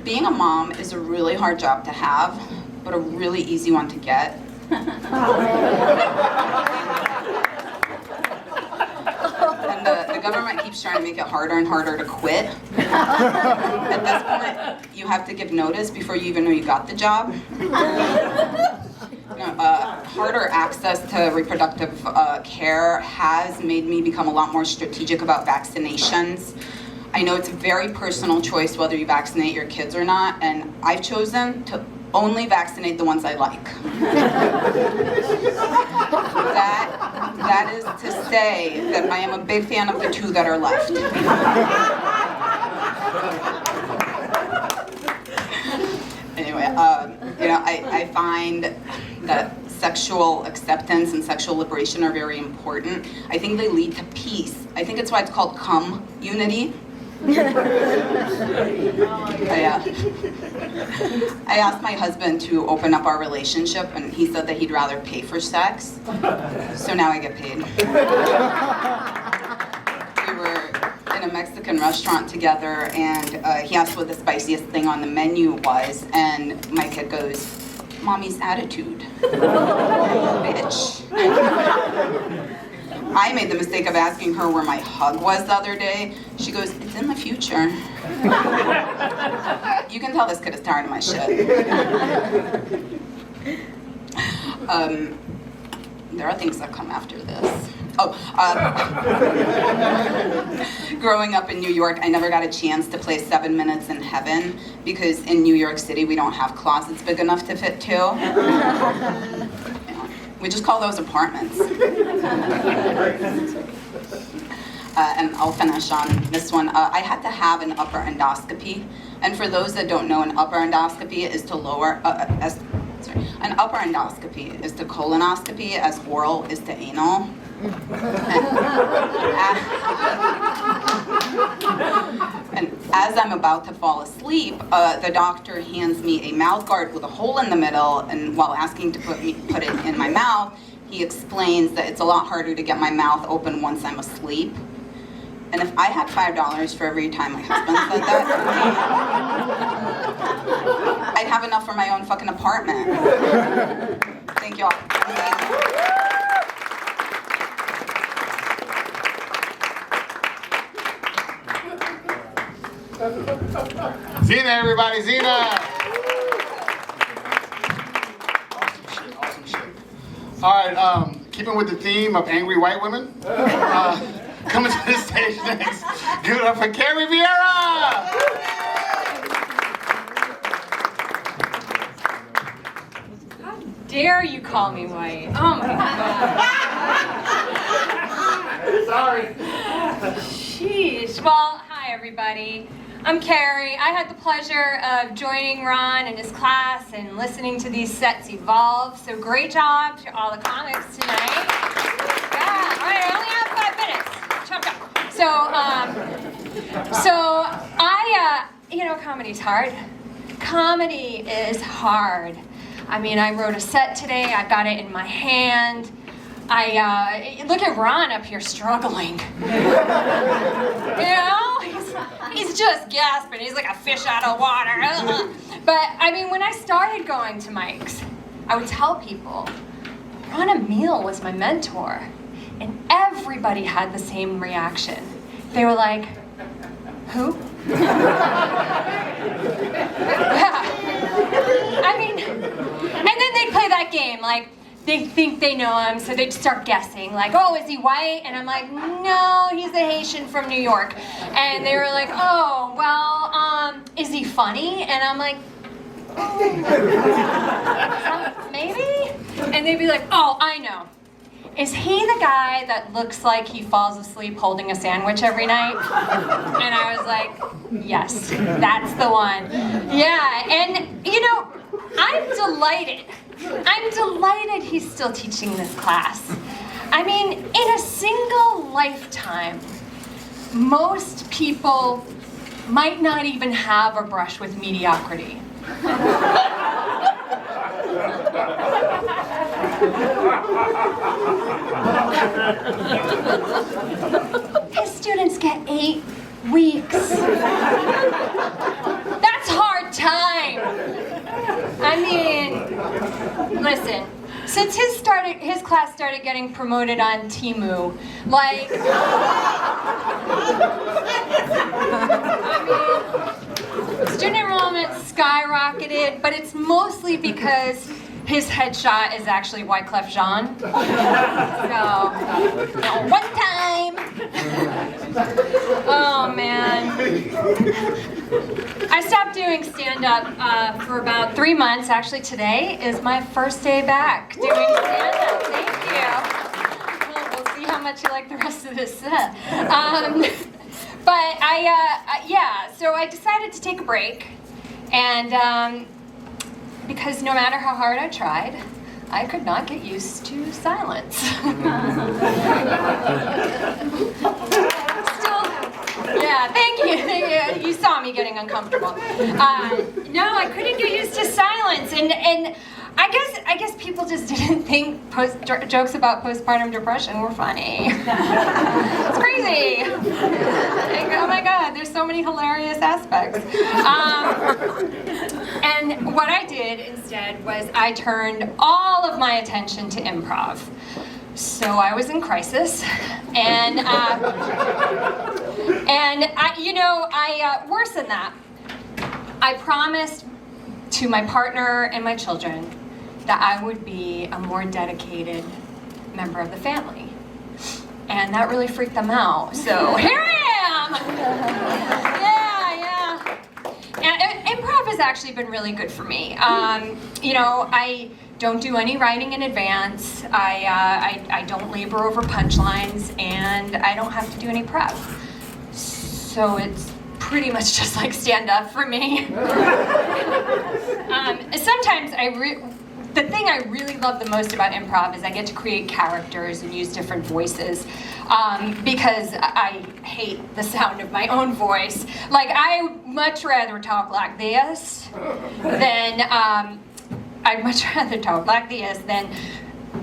Being a mom is a really hard job to have, but a really easy one to get. And the government keeps trying to make it harder and harder to quit. At this point, you have to give notice before you even know you got the job. Harder access to reproductive care has made me become a lot more strategic about vaccinations. I know it's a very personal choice whether you vaccinate your kids or not, and I've chosen to only vaccinate the ones I like. That is to say that I am a big fan of the 2 that are left. Anyway, I find that sexual acceptance and sexual liberation are very important. I think they lead to peace. I think it's why it's called community. I asked my husband to open up our relationship, and he said that he'd rather pay for sex. So now I get paid. We were in a Mexican restaurant together, and he asked what the spiciest thing on the menu was, and my kid goes, "Mommy's attitude." Bitch. I made the mistake of asking her where my hug was the other day. She goes, "It's in the future." You can tell this kid is tired of my shit. There are things that come after this. Growing up in New York, I never got a chance to play 7 Minutes in Heaven because in New York City we don't have closets big enough to fit 2. We just call those apartments. And I'll finish on this one. I had to have an upper endoscopy. And for those that don't know, an upper endoscopy is to an upper endoscopy is to colonoscopy as oral is to anal. And as I'm about to fall asleep, the doctor hands me a mouth guard with a hole in the middle, and while asking to put it in my mouth, he explains that it's a lot harder to get my mouth open once I'm asleep. And if I had $5 for every time my husband said that to me, I'd have enough for my own fucking apartment. Thank y'all. Zena, everybody, Zena! Awesome shit. All right, keeping with the theme of angry white women, coming to the stage next, give it up for Carrie Vieira! How dare you call me white? Oh my God. Sorry. Sheesh. Well, hi everybody. I'm Carrie. I had the pleasure of joining Ron in his class and listening to these sets evolve. So great job to all the comics tonight. Yeah, all right, I only have 5 minutes. Chop chop. So comedy's hard. Comedy is hard. I mean, I wrote a set today. I've got it in my hand. Look at Ron up here struggling. He's just gasping. He's like a fish out of water. But I mean, when I started going to mics, I would tell people, Ron Emile was my mentor. And everybody had the same reaction. They were like, who? Yeah. I mean, and then they'd play that game, like, they think they know him, so they'd start guessing, like, oh, is he white? And I'm like, no, he's a Haitian from New York. And they were like, oh, well, is he funny? And I'm like, maybe? And they'd be like, oh, I know. Is he the guy that looks like he falls asleep holding a sandwich every night? And I was like, yes, that's the one. Yeah, and I'm delighted. I'm delighted he's still teaching this class. I mean, in a single lifetime, most people might not even have a brush with mediocrity. His students get 8 weeks. That's hard time. I mean, listen, since his class started getting promoted on Temu, like, student enrollment skyrocketed, but it's mostly because his headshot is actually Wyclef Jean. So, one time. Oh man. I stopped doing stand-up for about 3 months. Actually, today is my first day back doing stand-up. Thank you. Well, we'll see how much you like the rest of this set. But so I decided to take a break, and because no matter how hard I tried, I could not get used to silence. Still, yeah, thank you. You saw me getting uncomfortable. No, I couldn't get used to silence, and I guess people just didn't think jokes about postpartum depression were funny. It's crazy. Like, oh my God, there's so many hilarious aspects. And what I did instead was I turned all of my attention to improv. So I was in crisis, and worse than that, I promised to my partner and my children that I would be a more dedicated member of the family. And that really freaked them out. So here I am! Yeah. And improv has actually been really good for me. I don't do any writing in advance. I don't labor over punchlines, and I don't have to do any prep. So it's pretty much just like stand-up for me. Sometimes the thing I really love the most about improv is I get to create characters and use different voices, because I hate the sound of my own voice. Like, I would much rather talk like this than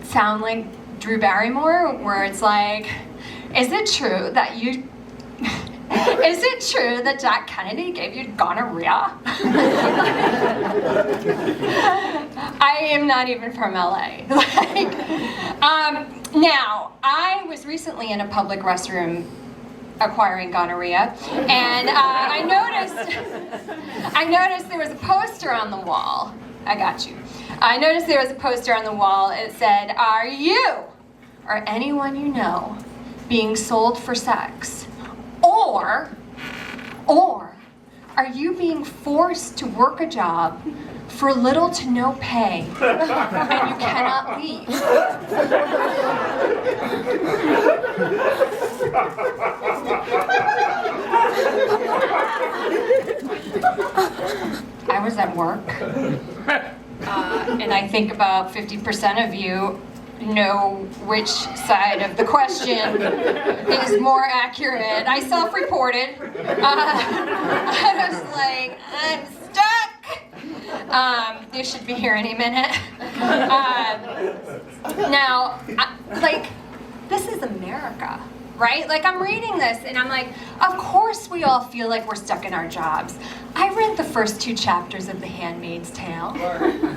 sound like Drew Barrymore, where it's like, is it true that Jack Kennedy gave you gonorrhea? I am not even from LA. Now, I was recently in a public restroom acquiring gonorrhea, and I noticed there was a poster on the wall. I got you. I noticed there was a poster on the wall. It said, "Are you or anyone you know being sold for sex? Or are you being forced to work a job for little to no pay and you cannot leave?" I was at work, and I think about 50% of you know which side of the question is more accurate. I self-reported. I was like, I'm stuck. They should be here any minute. Now, this is America, right? Like, I'm reading this and I'm like, of course we all feel like we're stuck in our jobs. I read the first 2 chapters of The Handmaid's Tale.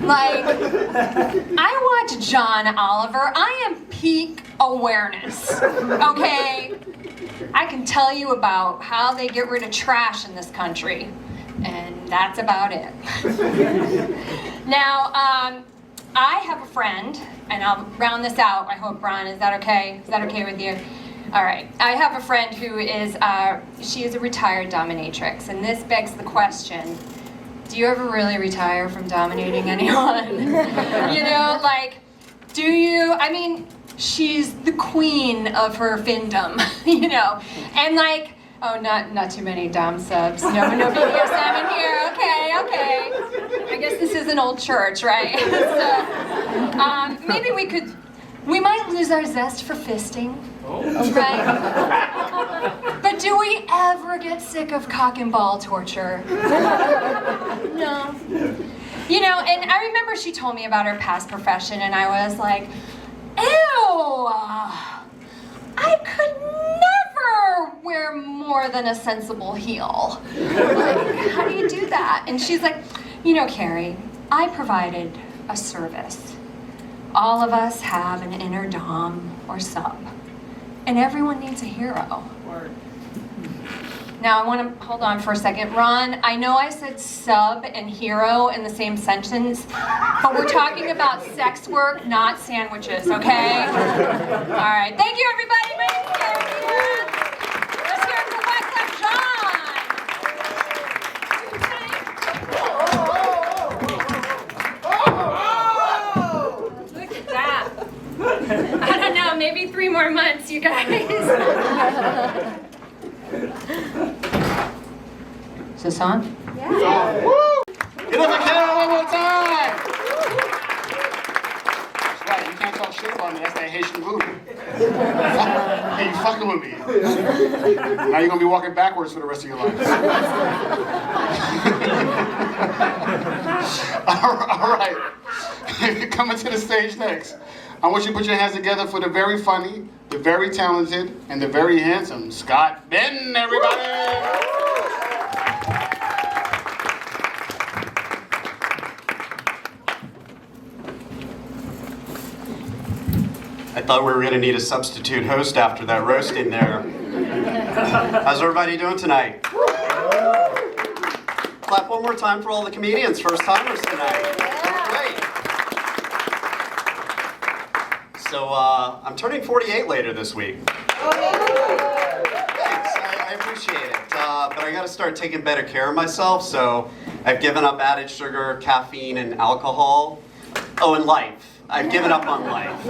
Like, I watch John Oliver. I am peak awareness, okay? I can tell you about how they get rid of trash in this country, and that's about it. Now, I have a friend, and I'll round this out. I hope, Ron, is that okay? Is that okay with you? All right. I have a friend who is, she is a retired dominatrix, and this begs the question, do you ever really retire from dominating anyone? You know, like, do you? I mean, she's the queen of her findom, you know, and like, oh, not too many dom subs. No BDSM in here. Okay. I guess this is an old church, right? So, maybe we might lose our zest for fisting. Right? But do we ever get sick of cock and ball torture? No. You know, and I remember she told me about her past profession, and I was like, ew! I could never wear more than a sensible heel. Like, how do you do that? And she's like, you know, Carrie, I provided a service. All of us have an inner dom or sub, and everyone needs a hero. Now, I want to hold on for a second. Ron, I know I said sub and hero in the same sentence, but we're talking about sex work, not sandwiches, okay? All right. Thank you, everybody. My name's Carrie. Let's hear it for Westlife John. Look at that. I don't know, maybe 3 more months, you guys. Is this on? Yeah. Woo! Get up and count one more time! That's right, you can't talk shit about me, that's that Haitian voodoo. Hey, you fucking with me. Now you're gonna be walking backwards for the rest of your life. All right. Coming to the stage next. I want you to put your hands together for the very funny, the very talented, and the very handsome Scott Benton, everybody! I thought we were going to need a substitute host after that roasting there. How's everybody doing tonight? Clap one more time for all the comedians, first timers tonight. Great. So I'm turning 48 later this week. Thanks, I appreciate it. But I got to start taking better care of myself, so I've given up added sugar, caffeine, and alcohol. Oh, and life. I've given up on life.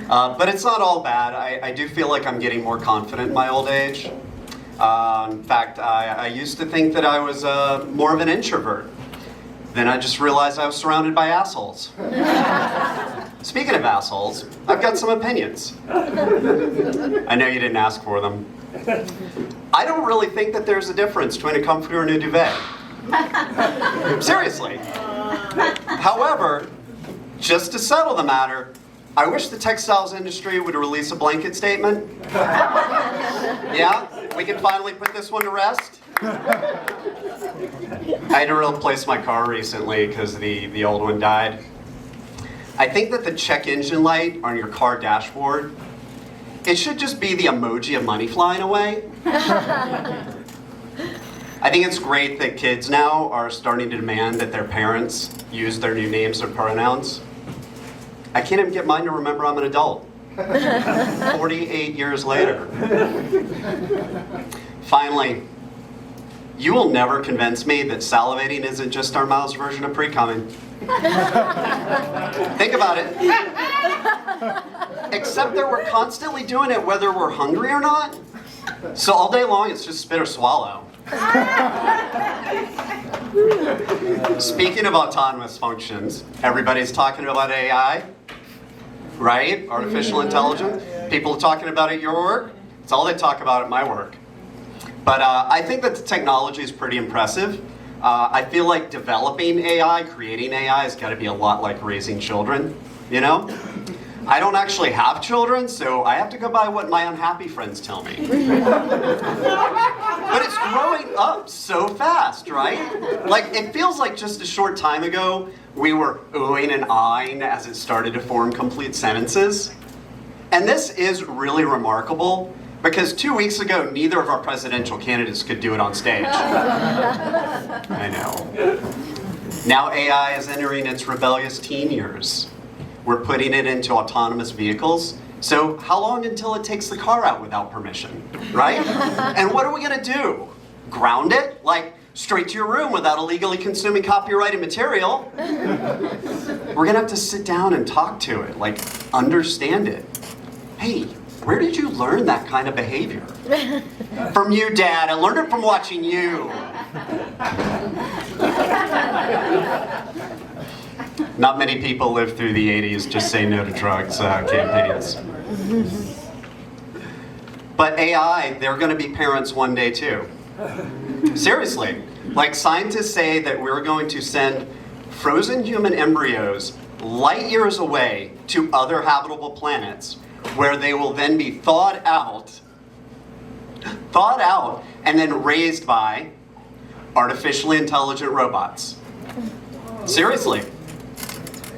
But it's not all bad. I do feel like I'm getting more confident in my old age. In fact, I used to think that I was more of an introvert. Then I just realized I was surrounded by assholes. Speaking of assholes, I've got some opinions. I know you didn't ask for them. I don't really think that there's a difference between a comforter and a duvet. Seriously. However, just to settle the matter, I wish the textiles industry would release a blanket statement. Yeah, we can finally put this one to rest. I had to replace my car recently because the old one died. I think that the check engine light on your car dashboard, it should just be the emoji of money flying away. I think it's great that kids now are starting to demand that their parents use their new names or pronouns. I can't even get mine to remember I'm an adult. 48 years later. Finally, you will never convince me that salivating isn't just our mouth's version of pre-coming. Think about it. Except that we're constantly doing it whether we're hungry or not. So all day long it's just spit or swallow. Speaking of autonomous functions, everybody's talking about AI, right? Artificial intelligence. People are talking about it at your work. It's all they talk about at my work. But I think that the technology is pretty impressive. I feel like developing AI, creating AI has got to be a lot like raising children, you know? I don't actually have children, so I have to go by what my unhappy friends tell me. But it's growing up so fast, right? Like, it feels like just a short time ago, we were oohing and ahhing as it started to form complete sentences. And this is really remarkable, because 2 weeks ago, neither of our presidential candidates could do it on stage. I know. Now AI is entering its rebellious teen years. We're putting it into autonomous vehicles. So how long until it takes the car out without permission, right? And what are we gonna do? Ground it? Like, straight to your room without illegally consuming copyrighted material? We're gonna have to sit down and talk to it, like, understand it. Hey, where did you learn that kind of behavior? From you, Dad. I learned it from watching you. Not many people lived through the 80s just say no to drugs campaigns. But AI, they're going to be parents one day too. Seriously. Like, scientists say that we're going to send frozen human embryos light years away to other habitable planets where they will then be thawed out, and then raised by artificially intelligent robots. Seriously.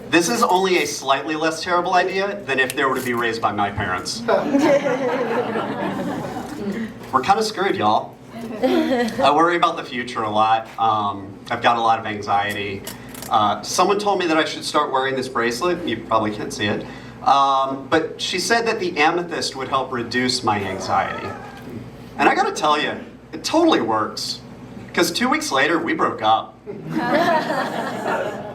This is only a slightly less terrible idea than if they were to be raised by my parents. We're kind of screwed, y'all. I worry about the future a lot. I've got a lot of anxiety. Someone told me that I should start wearing this bracelet. You probably can't see it. But she said that the amethyst would help reduce my anxiety. And I gotta tell you, it totally works. Because 2 weeks later, we broke up.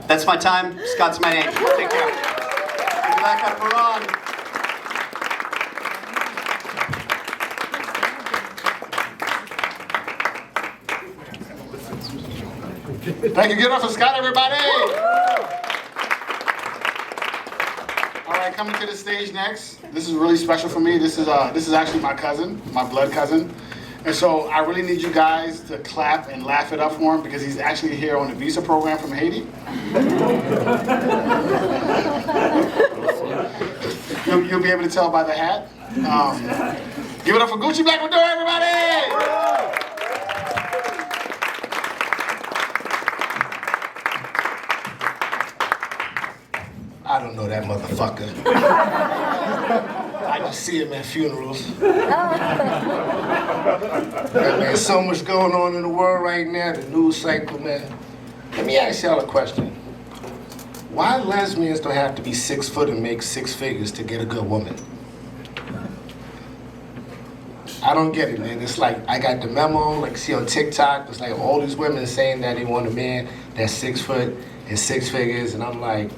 That's my time. Scott's my name. Take care. Give it back up for Ron. Thank you. Get off for Scott, everybody. All right, coming to the stage next. This is really special for me. This is actually my cousin, my blood cousin. And so I really need you guys to clap and laugh it up for him because he's actually here on a visa program from Haiti. You'll be able to tell by the hat. Give it up for Gucci Black Maduro, everybody! I don't know that motherfucker. I just see him at funerals. Man, so much going on in the world right now, the news cycle, man. Let me ask y'all a question. Why lesbians don't have to be 6 foot and make 6 figures to get a good woman? I don't get it, man. It's like, I got the memo, like see on TikTok, it's like all these women saying that they want a man that's 6 foot and 6 figures, and I'm like,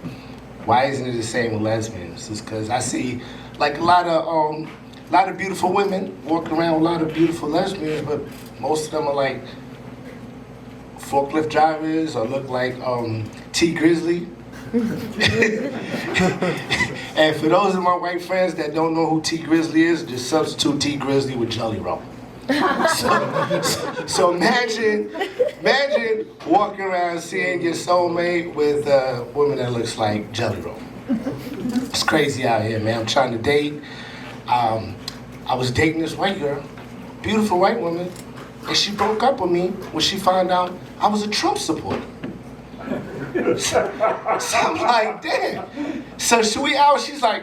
why isn't it the same with lesbians? It's because I see like a lot of beautiful women walking around with a lot of beautiful lesbians, but most of them are like forklift drivers or look like T Grizzly. And for those of my white friends that don't know who T Grizzly is, just substitute T Grizzly with Jelly Roll. So imagine walking around seeing your soulmate with a woman that looks like Jelly Roll. It's crazy out here, man. I'm trying to date. I was dating this white girl, beautiful white woman, and she broke up with me when she found out I was a Trump supporter. So I'm like, damn. So we out, she's like,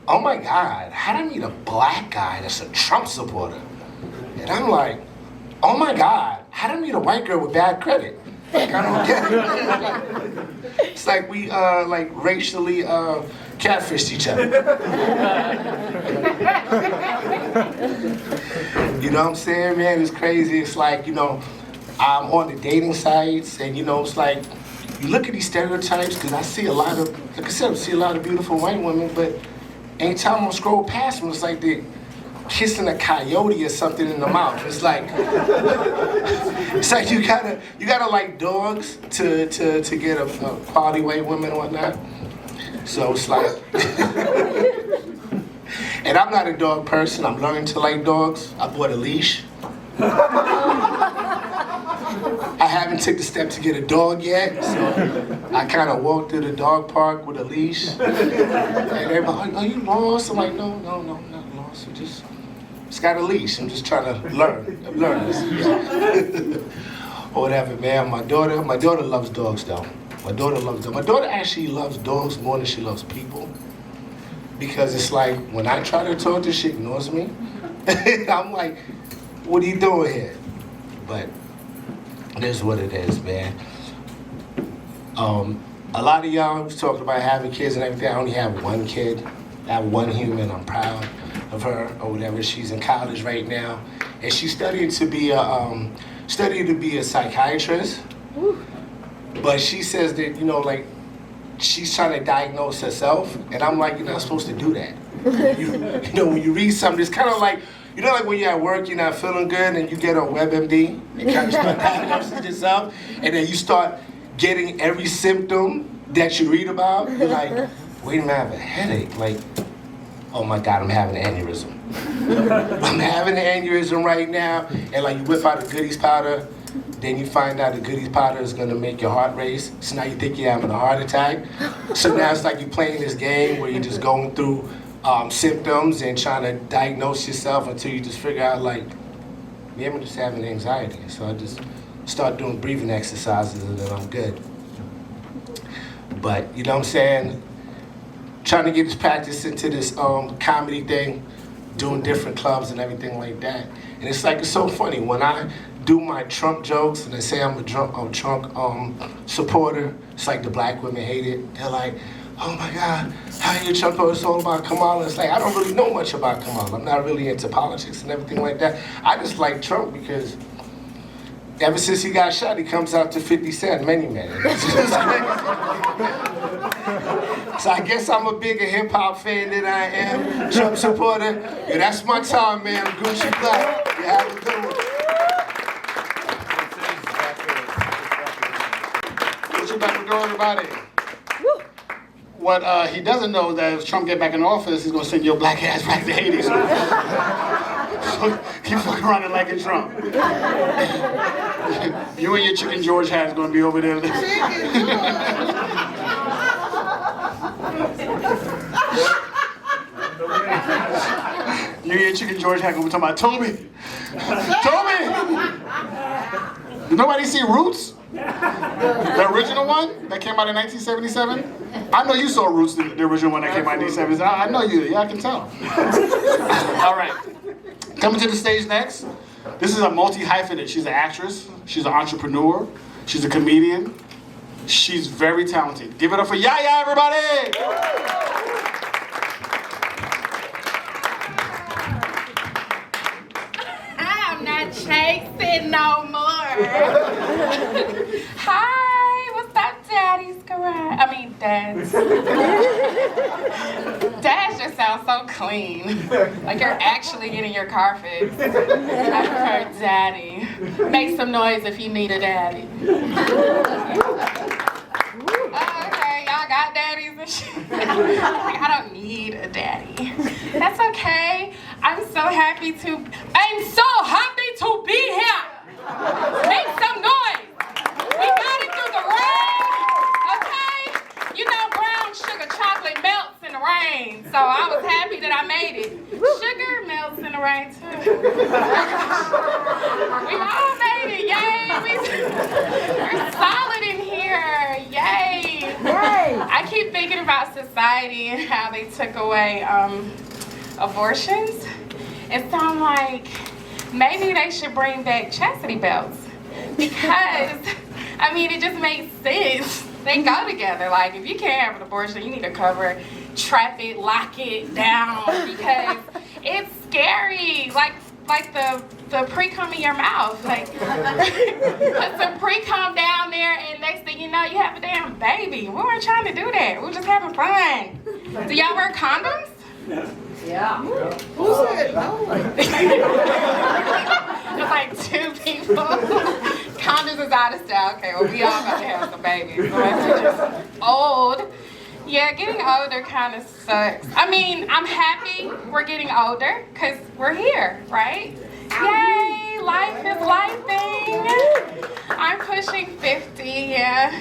oh my God, how did I meet a black guy that's a Trump supporter? And I'm like, oh my God, how did I meet a white girl with bad credit? Like, I don't get it. It's like we like racially catfished each other. You know what I'm saying, man? It's crazy. It's like, you know, I'm on the dating sites, and you know, it's like, you look at these stereotypes, because I see a lot of, like I said, I see a lot of beautiful white women, but anytime I scroll past them, it's like they're kissing a coyote or something in the mouth. It's like you gotta like dogs to get a quality white woman and whatnot. So it's like, and I'm not a dog person. I'm learning to like dogs. I bought a leash. I haven't taken the step to get a dog yet, so I kind of walked through the dog park with a leash. And everybody, are you lost? I'm like, no, I'm not lost. I just got a leash. I'm just trying to learn this. Or whatever, man. My daughter loves dogs, though. My daughter actually loves dogs more than she loves people. Because it's like, when I try to talk to her, she ignores me. I'm like, what are you doing here? But it is what it is, man. A lot of y'all was talking about having kids and everything. I only have one kid. I have one human. I'm proud of her or whatever. She's in college right now, and she's studying to be a psychiatrist. Woo. But she says that, you know, like, she's trying to diagnose herself, and I'm like, you're not supposed to do that. You know, when you read something, it's kind of like, you know, like when you're at work, you're not feeling good, and you get on WebMD and kind of start diagnosing yourself, and then you start getting every symptom that you read about. You're like, wait a minute, I have a headache. Like, oh my God, I'm having an aneurysm. I'm having an aneurysm right now, and like you whip out a goodies powder, then you find out the goodies powder is gonna make your heart race, so now you think you're having a heart attack. So now it's like you're playing this game where you're just going through symptoms and trying to diagnose yourself until you just figure out like, yeah, I'm just having anxiety. So I just start doing breathing exercises and then I'm good. But you know what I'm saying? Trying to get this practice into this comedy thing, doing different clubs and everything like that. And it's like, it's so funny. When I do my Trump jokes and they say I'm a Trump supporter, it's like the black women hate it. They're like, oh my God, how are you a Trump supporter? It's all about Kamala. It's like, I don't really know much about Kamala. I'm not really into politics and everything like that. I just like Trump because ever since he got shot, he comes out to 50 Cent, Many Man. It's just crazy. So I guess I'm a bigger hip hop fan than I am Trump supporter. Yeah, that's my time, man. Gucci Black. You have a good one. Gucci Black for everybody. What he doesn't know is that if Trump get back in office, he's gonna send your black ass back to Haiti. So keep fucking around and liking Trump. You and your Chicken George hat is gonna be over there. You and your Chicken George hat gonna be talking about Toby. Toby! Did nobody see Roots? The original one that came out in 1977? I know you saw Roots, the original one that came out in 1977. I know you, yeah, I can tell. All right, coming to the stage next. This is a multi-hyphenate. She's an actress, she's an entrepreneur, she's a comedian. She's very talented. Give it up for Yaya, everybody! I'm not chasing no more. Hi, what's up, Daddy's garage? I mean, Dad's. Dad's just sounds so clean. Like you're actually getting your car fixed. I prefer Daddy. Make some noise if you need a daddy. Okay, y'all got daddies and shit. Like, I don't need a daddy. That's okay. I'm so happy to be here. Make some noise. We got it through the rain, okay? You know brown sugar chocolate melts in the rain, so I was happy that I made it. Sugar melts in the rain too. We all made it, yay! We're solid in here, yay! I keep thinking about society and how they took away abortions, and so I'm like, maybe they should bring back chastity belts because, I mean, it just makes sense. They go together. Like, if you can't have an abortion, you need to cover, trap it, lock it down because it's scary. Like the pre-cum in your mouth. Like, put some pre-cum down there, and next thing you know, you have a damn baby. We weren't trying to do that. We were just having fun. Do y'all wear condoms? Yeah. Who said no? It's like two people. Condoms is out of style. Okay, well, we all got to have some babies. So that's just old. Yeah, getting older kind of sucks. I mean, I'm happy we're getting older because we're here, right? Yay, life is lifing. I'm pushing 50, yeah.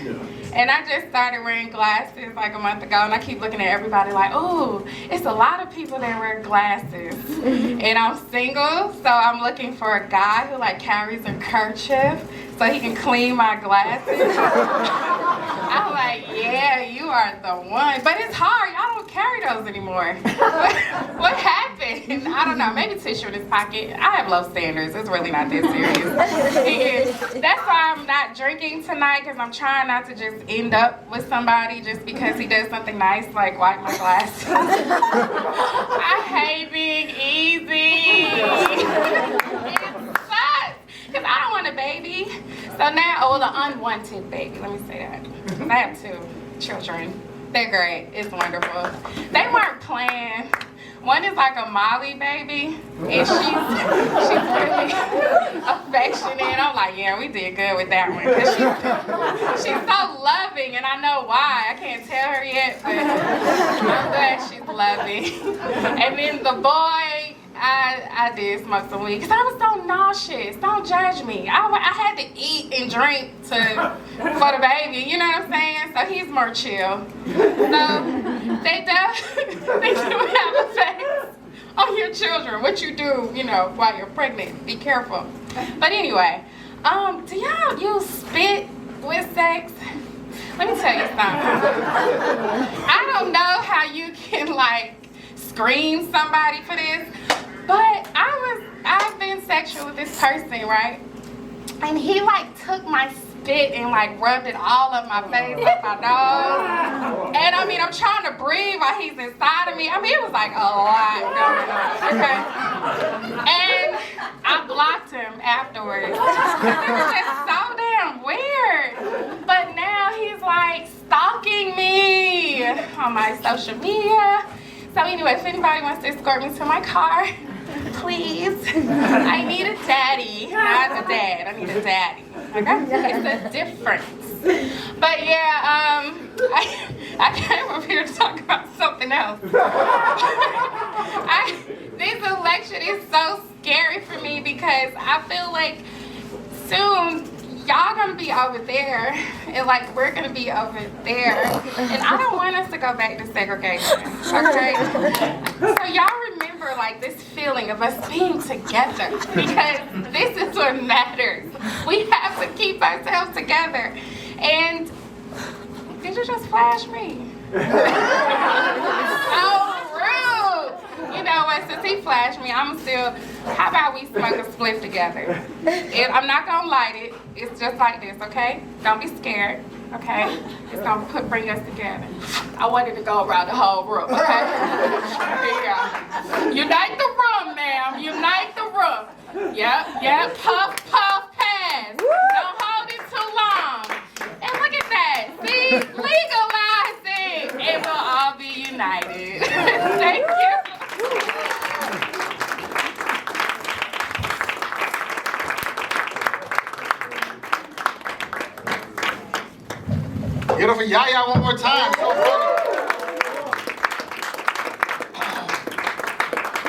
And I just started wearing glasses like a month ago, and I keep looking at everybody like, ooh, it's a lot of people that wear glasses. And I'm single, so I'm looking for a guy who like carries a kerchief so he can clean my glasses. I'm like, yeah, you are the one. But it's hard, y'all don't carry those anymore. What happened? I don't know, maybe tissue in his pocket. I have low standards, it's really not that serious. And that's why I'm not drinking tonight, because I'm trying not to just end up with somebody just because he does something nice, like wipe my glasses. I hate being easy. It sucks, because I don't want a baby. So now, well, the unwanted baby, let me say that. I have 2 children. They're great, it's wonderful. They weren't planned. One One is like a Molly baby, and she's really affectionate. I'm like, yeah, we did good with that one. 'Cause she's so loving, and I know why. I can't tell her yet, but I'm glad she's loving. And then the boy, I did smoke some weed because I was so nauseous. Don't judge me. I had to eat and drink for the baby, you know what I'm saying? So he's more chill. So they do have effects on your children. What you do, while you're pregnant, be careful. But anyway, do y'all use spit with sex? Let me tell you something. I don't know how you can scream somebody for this, but I've been sexual with this person, right? And he took my spit and rubbed it all up my face, up my nose. And I mean, I'm trying to breathe while he's inside of me. I mean, it was a lot going on, okay? And I blocked him afterwards. It was just so damn weird. But now he's stalking me on my social media. So anyway, if anybody wants to escort me to my car, please. I need a daddy, not a dad. I need a daddy. Okay? It's a difference. But yeah, I came up here to talk about something else. This election is so scary for me because I feel like soon y'all gonna be over there and we're gonna be over there, and I don't want us to go back to segregation, okay? So y'all remember this feeling of us being together, because this is what matters. We have to keep ourselves together. And did you just flash me? So rude. You know what, since he flashed me, how about we smoke a spliff together? I'm not gonna light it. It's just like this, okay? Don't be scared, okay? It's gonna bring us together. I wanted to go around the whole room, okay? Here you go. Unite the room, ma'am. Unite the room. Yep. Puff, puff, pass. Don't hold it too long. And look at that. See? Legalize it. And we'll all be united. Thank you. Get it for Yaya one more time. So funny.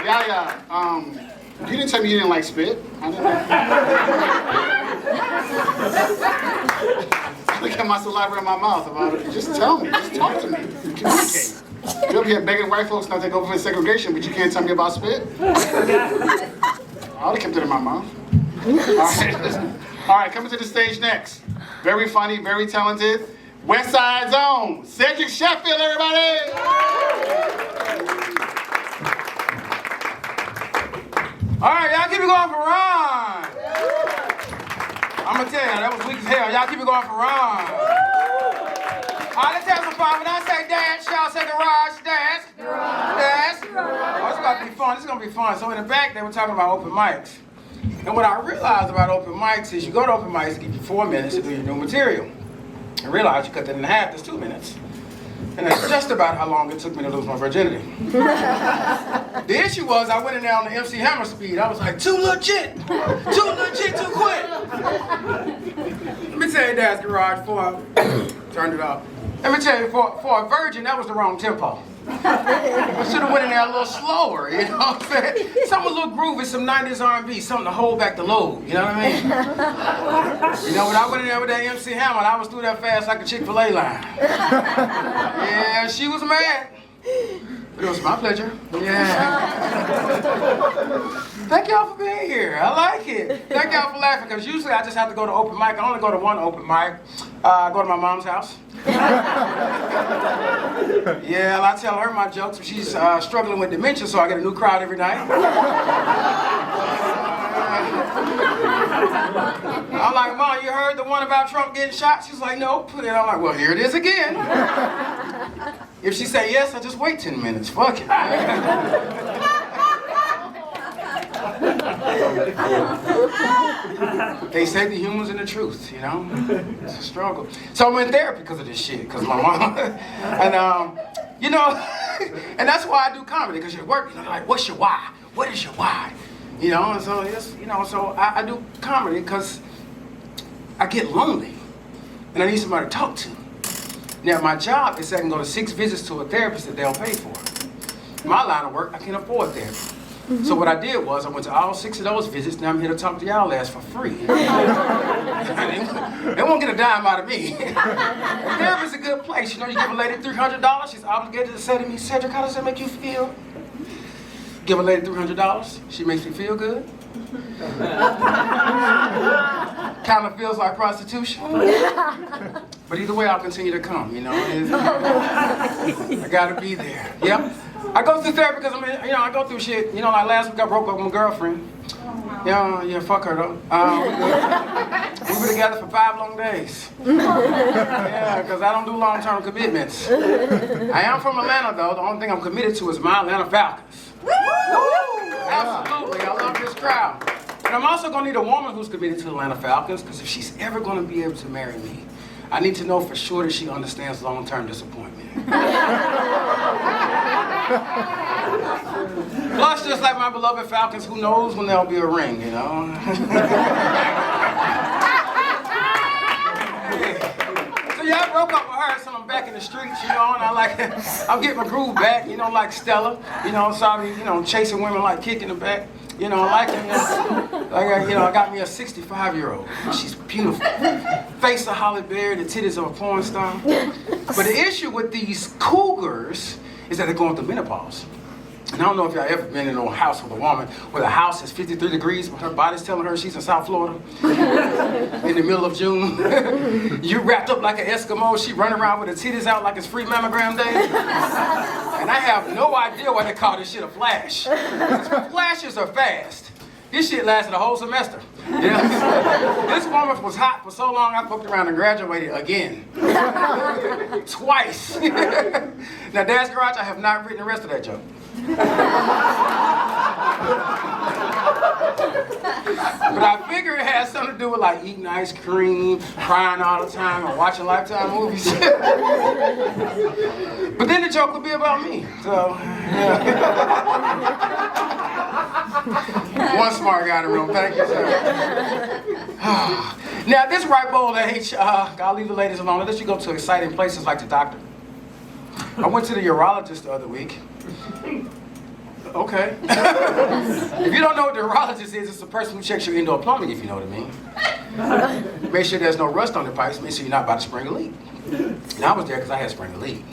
Yaya, you didn't tell me you didn't like spit. I didn't know. Look at my saliva in my mouth about it. Just tell me. Just talk to me. Communicate. You're up here begging white folks not to go for segregation, but you can't tell me about spit? I would have kept it in my mouth. All right, coming to the stage next. Very funny, very talented. West Side Zone, Cedric Sheffield, everybody! All right, y'all keep it going for Ron. I'm gonna tell you, that was weak as hell. Y'all keep it going for Ron. All right, let's have some fun. When I say dance, y'all say garage dance. Dance. Oh, it's about to be fun. This is gonna be fun. So in the back, they were talking about open mics. And what I realized about open mics is you go to open mics, they give you 4 minutes to do your new material. I realized you cut that in half, that's 2 minutes. And that's just about how long it took me to lose my virginity. The issue was I went in there on the MC Hammer speed. I was like, too legit, too quick. Let me tell you, Dad's garage before I turned it off. Let me tell you, for a virgin, that was the wrong tempo. I should have went in there a little slower, you know what I'm saying? Something a little groovy, some 90s R&B, something to hold back the load, you know what I mean? You know, when I went in there with that MC Hammer, I was through that fast like a Chick-fil-A line. Yeah, she was mad. But it was my pleasure. Yeah. Thank y'all for being here. I like it. Thank y'all for laughing, because usually I just have to go to open mic. I only go to one open mic. I go to my mom's house. Yeah, I tell her my jokes. She's struggling with dementia, so I get a new crowd every night. I'm like, Mom, you heard the one about Trump getting shot? She's like, nope. And I'm like, well, here it is again. If she say yes, I just wait 10 minutes. Fuck it. They say the humor's in the truth, you know? It's a struggle. So I'm in therapy because of this shit, because my mom. And, you know, And that's why I do comedy, because you're working. They're like, what's your why? What is your why? You know, and so it's, you know, so I do comedy because I get lonely and I need somebody to talk to. Now my job is I can go to 6 visits to a therapist that they'll pay for. My line of work, I can't afford therapy. So what I did was I went to all 6 of those visits. Now I'm here to talk to y'all ass for free. They won't get a dime out of me. Therapy's a good place. You know, you give a lady $300, she's obligated to say to me, Cedric, how does that make you feel? Give a lady $300, she makes me feel good. Kind of feels like prostitution. But either way, I'll continue to come, you know. I gotta be there. Yep. I go through therapy because I go through shit. You know, like last week I broke up with my girlfriend. Yeah, fuck her though. We were together for 5 long days. Yeah, because I don't do long-term commitments. I am from Atlanta though. The only thing I'm committed to is my Atlanta Falcons. Absolutely, I love this crowd. And I'm also gonna need a woman who's committed to the Atlanta Falcons, because if she's ever gonna be able to marry me, I need to know for sure that she understands long-term disappointment. Plus, just like my beloved Falcons, who knows when there'll be a ring, you know? So yeah, I broke up with her, so I'm back in the streets, you know, and I'm getting my groove back, you know, like Stella, you know, so I be, you know, chasing women like kicking the back. You know, I got me a 65-year-old. She's beautiful. Face of Holly Berry, the titties of a porn star. But the issue with these cougars is that they're going through menopause. And I don't know if y'all ever been in a house with a woman where the house is 53 degrees, but her body's telling her she's in South Florida in the middle of June. You wrapped up like an Eskimo, she running around with her titties out like it's free mammogram day. And I have no idea why they call this shit a flash. Flashes are fast. This shit lasted a whole semester. Yeah. This woman was hot for so long I fucked around and graduated again. Twice. Now, Dad's Garage, I have not written the rest of that joke. But I figure it has something to do with like eating ice cream, crying all the time, and watching Lifetime movies. But then the joke would be about me. So, yeah. One smart guy in the room. Thank you, sir. Now, at this ripe old age, I'll leave the ladies alone. Unless you go to exciting places like the doctor. I went to the urologist the other week. Okay. If you don't know what the urologist is, it's the person who checks your indoor plumbing, if you know what I mean. Make sure there's no rust on the pipes. Make sure you're not about to spring a leak. And I was there because I had sprung a leak.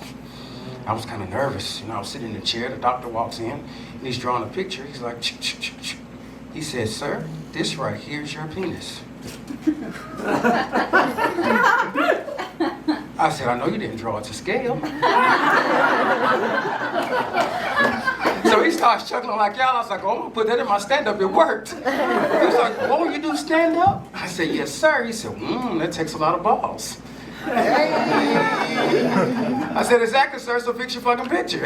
I was kind of nervous. You know, I was sitting in the chair. The doctor walks in, and he's drawing a picture. He's like, he says, "Sir, this right here is your penis." I said, "I know you didn't draw it to scale." So he starts chuckling like y'all. I was like, "Oh, I'm gonna put that in my stand-up. It worked." He was like, "Oh, you do stand-up?" I said, "Yes, sir." He said, "That takes a lot of balls." Hey. I said, "Exactly, sir, so fix your fucking picture."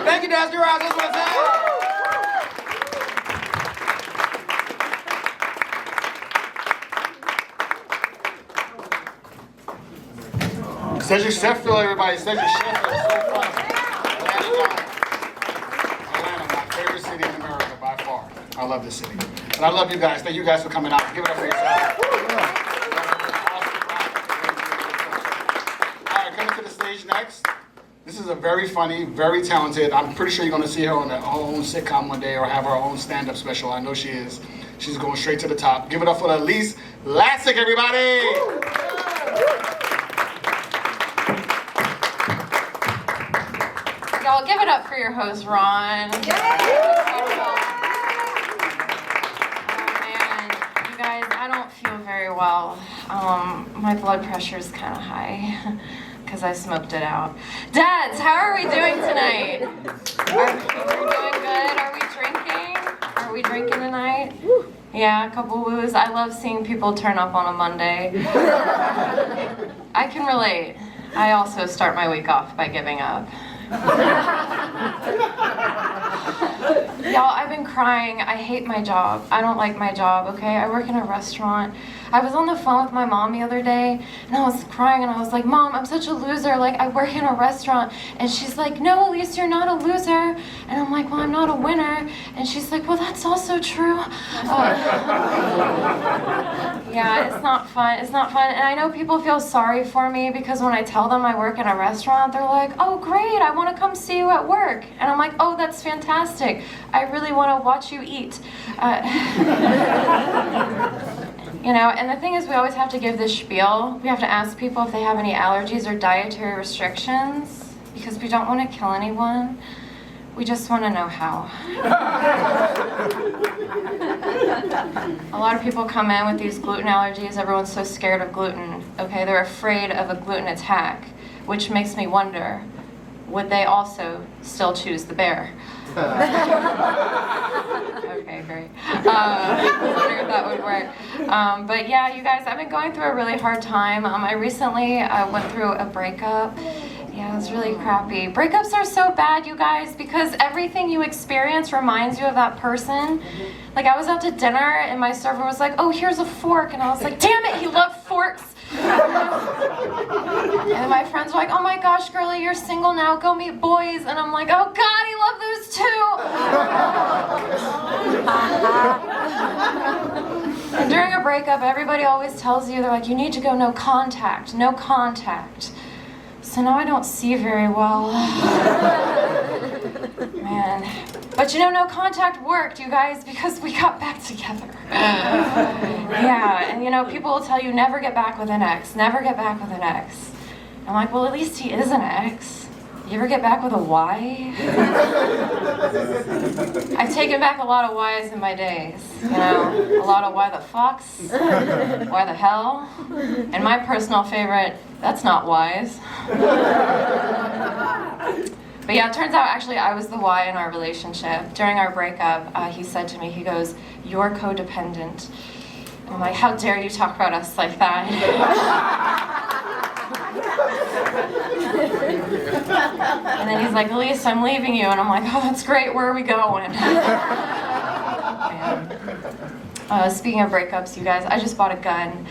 Thank you, Dad's Garage. That's what I said. Cedric Sheffield, everybody. Cedric Sheffield. So fun. Atlanta, my favorite city in America by far. I love this city. And I love you guys. Thank you guys for coming out. Give it up for yourself. Coming to the stage next. This is a very funny, very talented. I'm pretty sure you're going to see her on her own sitcom one day or have her own stand-up special. I know she is. She's going straight to the top. Give it up for Elise Lassick, everybody. Y'all give it up for your host, Ron. Oh man, you guys, I don't feel very well. My blood pressure is kind of high. Because I smoked it out. Dads, how are we doing tonight? Are we doing good? Are we drinking? Are we drinking tonight? Yeah, a couple woos. I love seeing people turn up on a Monday. I can relate. I also start my week off by giving up. Y'all, I've been crying. I hate my job. I don't like my job, okay? I work in a restaurant. I was on the phone with my mom the other day, and I was crying, and I was like, Mom, I'm such a loser. Like, I work in a restaurant. And she's like, no, Elise, you're not a loser. And I'm like, well, I'm not a winner. And she's like, well, that's also true. Yeah, it's not fun. It's not fun. And I know people feel sorry for me because when I tell them I work in a restaurant, they're like, oh, great, I want to come see you at work. And I'm like, oh, that's fantastic. I really want to watch you eat. You know, and the thing is, we always have to give this spiel. We have to ask people if they have any allergies or dietary restrictions because we don't want to kill anyone. We just want to know how. A lot of people come in with these gluten allergies. Everyone's so scared of gluten. Okay, they're afraid of a gluten attack, which makes me wonder, would they also still choose the bear? Okay, great. I wonder if that would work. But yeah, you guys, I've been going through a really hard time. I recently went through a breakup. Yeah, it was really crappy. Breakups are so bad, you guys, because everything you experience reminds you of that person. Like, I was out to dinner, and my server was like, oh, here's a fork. And I was like, damn it, he loved forks. And my friends were like, oh my gosh, girlie, you're single now, go meet boys. And I'm like, oh God, he loved those too. And during a breakup, everybody always tells you, they're like, you need to go no contact, no contact. So now I don't see very well. Man. But you know, no contact worked, you guys, because we got back together. Yeah, and you know, people will tell you never get back with an ex, never get back with an ex. I'm like, well, at least he is an ex. You ever get back with a Y? I've taken back a lot of Ys in my days, you know, a lot of why the fucks, why the hell, and my personal favorite, that's not wise. But yeah, it turns out actually I was the Y in our relationship. During our breakup, he said to me, he goes, you're codependent. And I'm like, how dare you talk about us like that? And then he's like, Elise, I'm leaving you. And I'm like, oh, that's great. Where are we going? Speaking of breakups, you guys, I just bought a gun.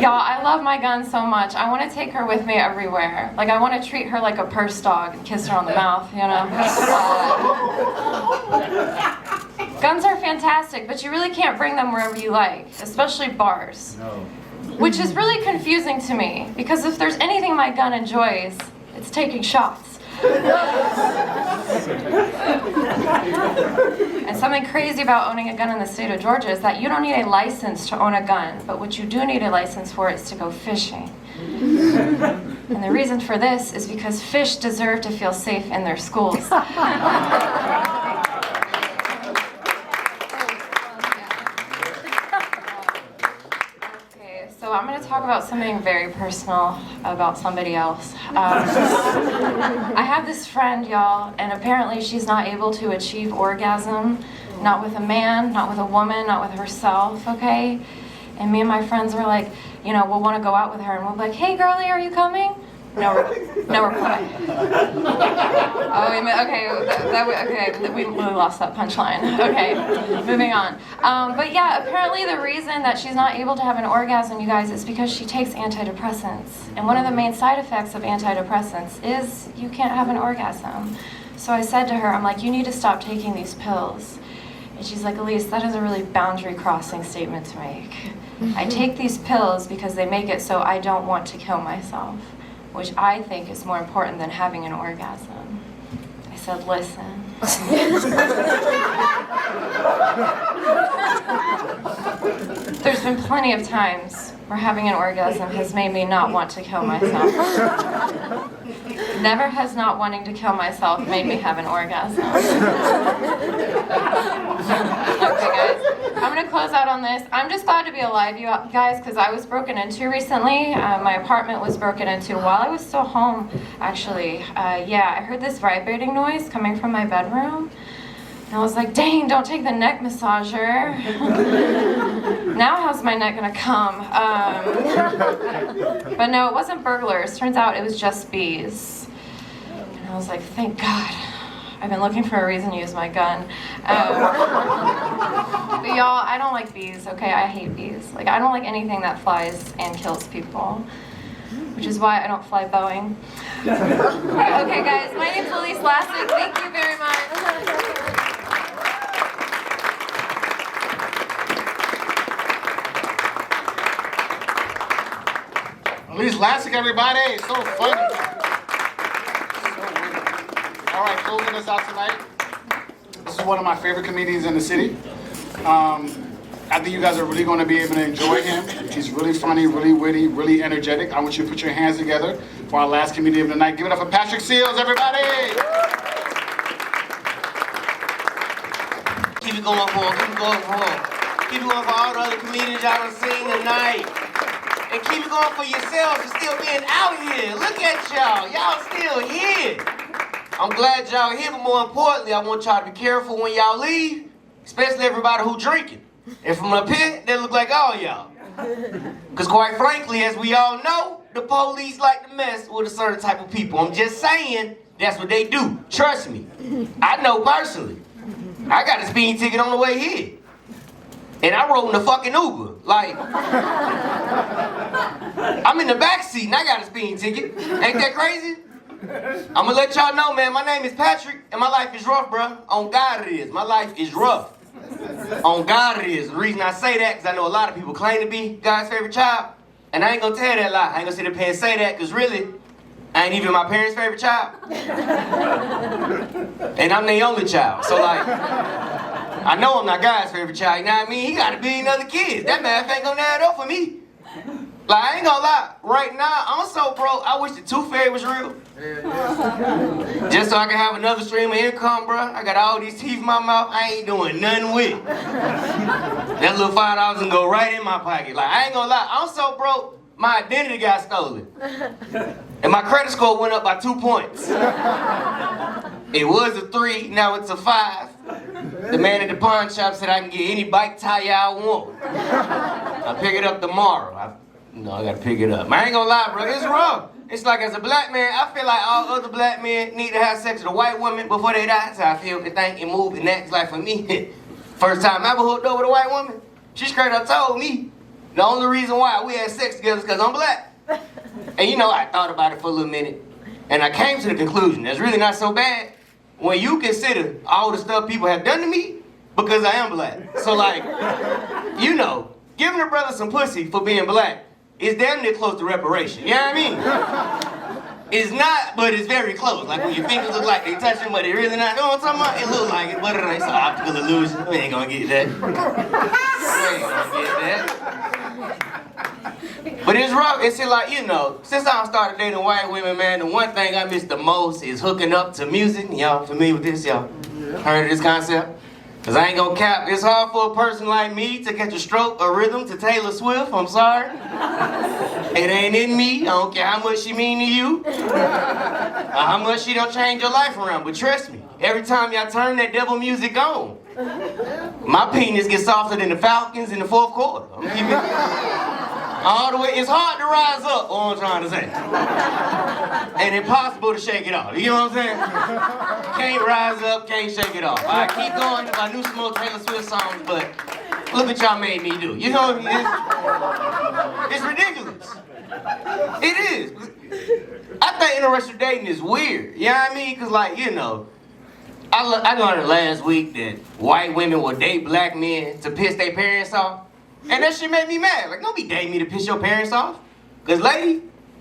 Y'all, I love my gun so much. I want to take her with me everywhere. Like, I want to treat her like a purse dog and kiss her on the mouth, you know? Guns are fantastic, but you really can't bring them wherever you like, especially bars. No. Which is really confusing to me, because if there's anything my gun enjoys, it's taking shots. And something crazy about owning a gun in the state of Georgia is that you don't need a license to own a gun, but what you do need a license for is to go fishing. And the reason for this is because fish deserve to feel safe in their schools. So I'm going to talk about something very personal about somebody else. I have this friend, y'all, and apparently she's not able to achieve orgasm, not with a man, not with a woman, not with herself, okay? And me and my friends were like, you know, we'll want to go out with her, and we'll be like, hey, girlie, are you coming? No reply. Oh, okay, okay, we lost that punchline. Okay, moving on. But yeah, apparently the reason that she's not able to have an orgasm, you guys, is because she takes antidepressants. And one of the main side effects of antidepressants is you can't have an orgasm. So I said to her, I'm like, you need to stop taking these pills. And she's like, Elise, that is a really boundary-crossing statement to make. I take these pills because they make it so I don't want to kill myself, which I think is more important than having an orgasm. I said, listen. There's been plenty of times where having an orgasm has made me not want to kill myself. Never has not wanting to kill myself made me have an orgasm. Okay, guys. I'm going to close out on this. I'm just glad to be alive, you guys, because I was broken into recently. My apartment was broken into while I was still home, actually. Yeah, I heard this vibrating noise coming from my bedroom. And I was like, dang, don't take the neck massager. Now how's my neck going to come? But no, it wasn't burglars. Turns out it was just bees. And I was like, thank God. I've been looking for a reason to use my gun. But y'all, I don't like bees, okay? I hate bees. Like, I don't like anything that flies and kills people, which is why I don't fly Boeing. Okay, guys, my name's Elise Lassick. Thank you very much. Elise Lassick, everybody. It's so funny. All right, closing us out tonight. This is one of my favorite comedians in the city. I think you guys are really going to be able to enjoy him. He's really funny, really witty, really energetic. I want you to put your hands together for our last comedian of the night. Give it up for Patrick Seals, everybody. Keep it going for him, keep it going for him. Keep it going for all the other comedians y'all done seen tonight. And keep it going for yourselves for still being out here. Look at y'all, y'all still here. I'm glad y'all here, but more importantly, I want y'all to be careful when y'all leave, especially everybody who drinking. And from up here, they look like all y'all. Because quite frankly, as we all know, the police like to mess with a certain type of people. I'm just saying, that's what they do. Trust me. I know personally. I got a speeding ticket on the way here. And I rode in the fucking Uber. Like, I'm in the back seat and I got a speeding ticket. Ain't that crazy? I'm gonna let y'all know, man, my name is Patrick and my life is rough, bro. On God it is. My life is rough. On God it is. The reason I say that, because I know a lot of people claim to be God's favorite child. And I ain't gonna tell that lie. I ain't gonna sit up here and say that, because really, I ain't even my parents' favorite child. And I'm their only child. So like, I know I'm not God's favorite child, you know what I mean? He got a billion other kids. That math ain't gonna add up for me. Like, I ain't gonna lie, right now, I'm so broke, I wish the tooth fairy was real. Just so I can have another stream of income, bro. I got all these teeth in my mouth, I ain't doing nothing with it. That little $5 can go right in my pocket. Like, I ain't gonna lie, I'm so broke, my identity got stolen. And my credit score went up by 2 points. It was a 3, now it's a 5. The man at the pawn shop said I can get any bike tire I want. I'll pick it up tomorrow. I gotta pick it up. I ain't gonna lie, bro, it's rough. It's like, as a black man, I feel like all other black men need to have sex with a white woman before they die. That's how I feel, and think and move and act. Like for me, first time I ever hooked up with a white woman, she straight up told me the only reason why we had sex together is because I'm black. And you know, I thought about it for a little minute, and I came to the conclusion that's really not so bad when you consider all the stuff people have done to me because I am black. So like, you know, giving a brother some pussy for being black is damn near close to reparation. You know what I mean? It's not, but it's very close. Like when your fingers look like they touching, but they really not. You know what I'm talking about? It look like it, but it ain't. It's an optical illusion. We ain't gonna get that. We ain't gonna get that. But it's rough. It's like, you know, since I started dating white women, man, the one thing I miss the most is hooking up to music. Y'all familiar with this? Y'all heard of this concept? Cause I ain't gonna cap, it's hard for a person like me to catch a stroke or rhythm to Taylor Swift, I'm sorry. It ain't in me, I don't care how much she mean to you, or how much she don't change your life around, but trust me, every time y'all turn that devil music on, my penis gets softer than the Falcons in the fourth quarter. I'm keeping it all the way, it's hard to rise up, what I'm trying to say. And impossible to shake it off, you know what I'm saying? Can't rise up, can't shake it off. I keep going if I knew some more Taylor Swift songs, but look what y'all made me do. You know what I mean? It's ridiculous. It is. I think interracial dating is weird. You know what I mean? Because, like, you know, I learned last week that white women will date black men to piss their parents off. And that shit made me mad. Like, don't be dating me to piss your parents off. Because, lady,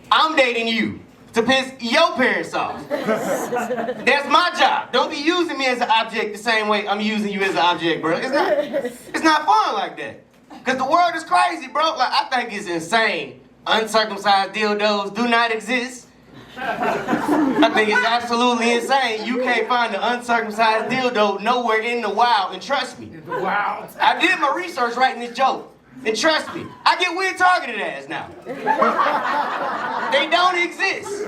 I'm dating you to piss your parents off. That's my job. Don't be using me as an object the same way I'm using you as an object, bro. It's not fun like that. Because the world is crazy, bro. Like, I think it's insane. Uncircumcised dildos do not exist. I think it's absolutely insane. You can't find an uncircumcised dildo nowhere in the wild, and trust me. Wow. I did my research writing this joke. And trust me, I get weird targeted ads now. They don't exist.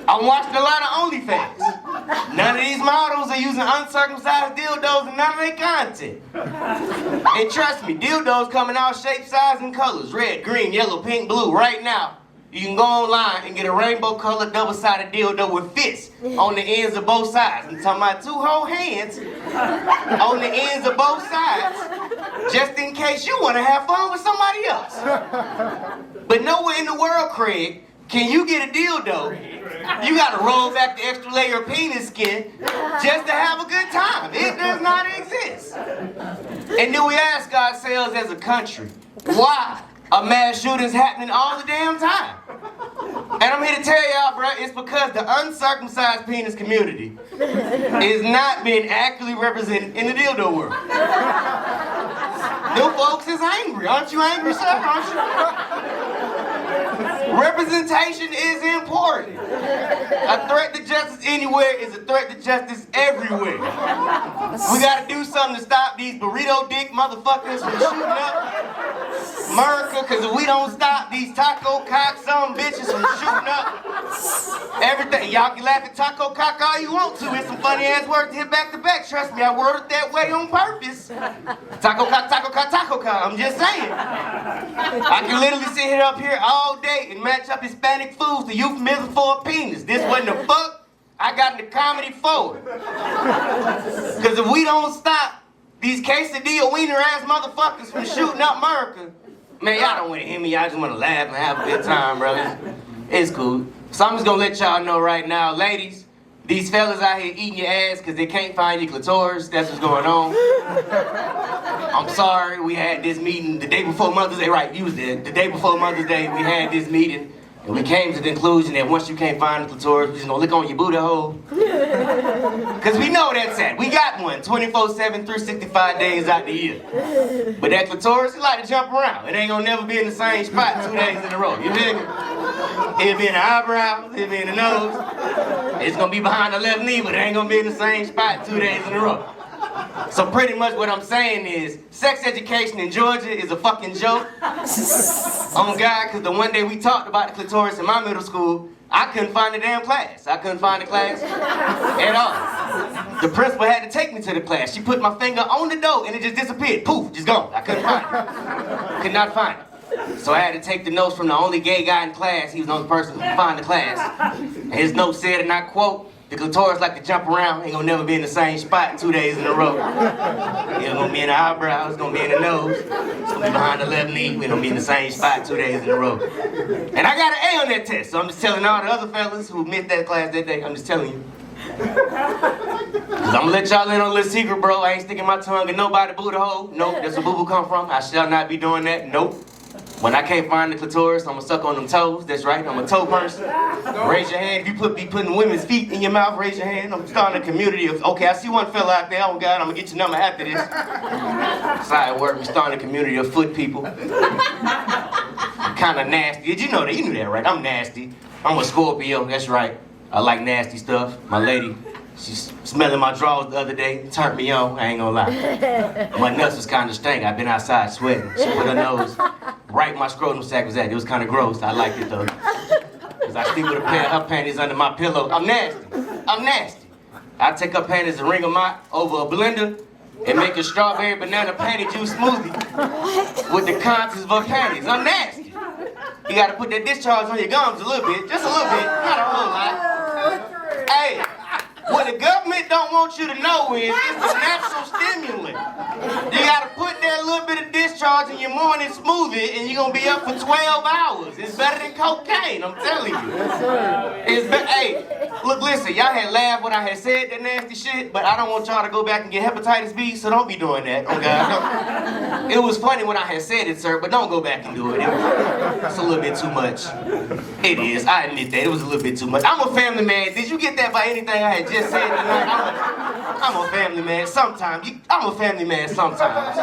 I'm watching a lot of OnlyFans. None of these models are using uncircumcised dildos in none of their content. And trust me, dildos come in all shapes, sizes, and colors. Red, green, yellow, pink, blue. Right now, you can go online and get a rainbow-colored double-sided dildo with fists on the ends of both sides. I'm talking about 2 whole hands on the ends of both sides, just in case you want to have fun with somebody else. But nowhere in the world, Craig, can you get a dildo. You gotta roll back the extra layer of penis skin just to have a good time. It does not exist. And then we ask ourselves as a country, why are mass shootings happening all the damn time? And I'm here to tell y'all, bro, it's because the uncircumcised penis community is not being accurately represented in the dildo world. Them folks is angry. Aren't you angry, sir? Aren't you? Representation is important. A threat to justice anywhere is a threat to justice everywhere. We gotta do something to stop these burrito dick motherfuckers from shooting up America, because if we don't stop these taco cock some bitches from shooting up everything. Y'all can laugh at taco cock all you want to. It's some funny ass words to hit back to back. Trust me, I worded it that way on purpose. Taco cock, taco cock, taco cock. I'm just saying. I can literally sit here up here all day and match up Hispanic foods to euphemism for a penis. This wasn't the fuck I got into comedy for. Because if we don't stop these quesadilla wiener ass motherfuckers from shooting up America, man, y'all don't want to hear me. Y'all just want to laugh and have a good time, bro. It's cool. So I'm just going to let y'all know right now, ladies, these fellas out here eating your ass because they can't find your clitoris. That's what's going on. I'm sorry. We had this meeting the day before Mother's Day. Right, you was there. The day before Mother's Day, we had this meeting. And we came to the conclusion that once you can't find the clitoris, we're just going to lick on your booty hole. Because we know that's it. We got one 24/7, 365 days out the year. But that clitoris, it like to jump around. It ain't going to never be in the same spot 2 days in a row. You feel me? It'll be in the eyebrows, it'll be in the nose. It's going to be behind the left knee, but it ain't going to be in the same spot 2 days in a row. So pretty much what I'm saying is, sex education in Georgia is a fucking joke. Oh God, because the one day we talked about the clitoris in my middle school, I couldn't find the damn class. I couldn't find the class at all. The principal had to take me to the class. She put my finger on the door and it just disappeared. Poof, just gone. I couldn't find it. Could not find it. So I had to take the notes from the only gay guy in class. He was the only person who could find the class. And his note said, and I quote, "The clitoris like to jump around, ain't gonna never be in the same spot 2 days in a row. It's gonna be in the eyebrow, it's gonna be in the nose, it's gonna be behind the left knee, we gonna be in the same spot 2 days in a row." And I got an A on that test, so I'm just telling all the other fellas who missed that class that day, I'm just telling you. Cause I'm gonna let y'all in on a little secret, bro. I ain't sticking my tongue in nobody's booty hole. Nope, that's where boo-boo come from. I shall not be doing that, nope. When I can't find the clitoris, I'm gonna suck on them toes. That's right, I'm a toe person. Raise your hand if you be putting women's feet in your mouth. Raise your hand. I'm starting a community of. Okay, I see one fella out there. Oh God, I'm gonna get your number after this. Side work. I'm starting a community of foot people. I'm kind of nasty. Did you know that? You knew that, right? I'm nasty. I'm a Scorpio. That's right. I like nasty stuff. My lady, she's smelling my drawers the other day. Turned me on. I ain't gonna lie. My nuts was kind of stank. I've been outside sweating. She put her nose right where my scrotum sack was at. It was kind of gross. I liked it though. Cause I sleep with a pair of her panties under my pillow. I'm nasty. I'm nasty. I take her panties and wring them out over a blender and make a strawberry banana panty juice smoothie with the contents of her panties. I'm nasty. You gotta put that discharge on your gums a little bit, just a little bit, not a whole lot. Hey. What the government don't want you to know is it's a natural stimulant. You gotta put that little bit of discharge in your morning smoothie and you're gonna be up for 12 hours. It's better than cocaine, I'm telling you. Hey, look, listen, y'all had laughed when I had said that nasty shit, but I don't want y'all to go back and get hepatitis B, so don't be doing that. Oh God, no. It was funny when I had said it, sir, but don't go back and do it. It's a little bit too much. It is, I admit that, it was a little bit too much. I'm a family man. Did you get that by anything I had just said tonight? I'm a family man sometimes. I'm a family man sometimes.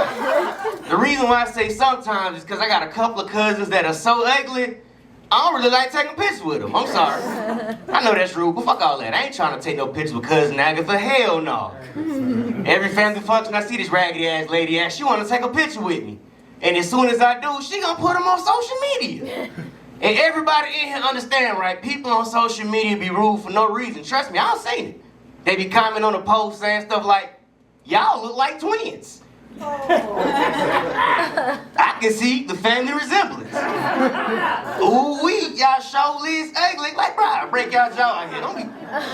The reason why I say sometimes is because I got a couple of cousins that are so ugly, I don't really like taking pictures with them. I'm sorry. I know that's rude, but fuck all that. I ain't trying to take no pictures with cousin Agatha. Hell no. Every family function I see this raggedy ass lady at, she want to take a picture with me. And as soon as I do, she gonna put them on social media. And everybody in here understand, right? People on social media be rude for no reason. Trust me, I've seen it. They be commenting on the post saying stuff like, "Y'all look like twins." I can see the family resemblance. Ooh, y'all surely is ugly. Like, bro, I break y'all jaw out here. Don't be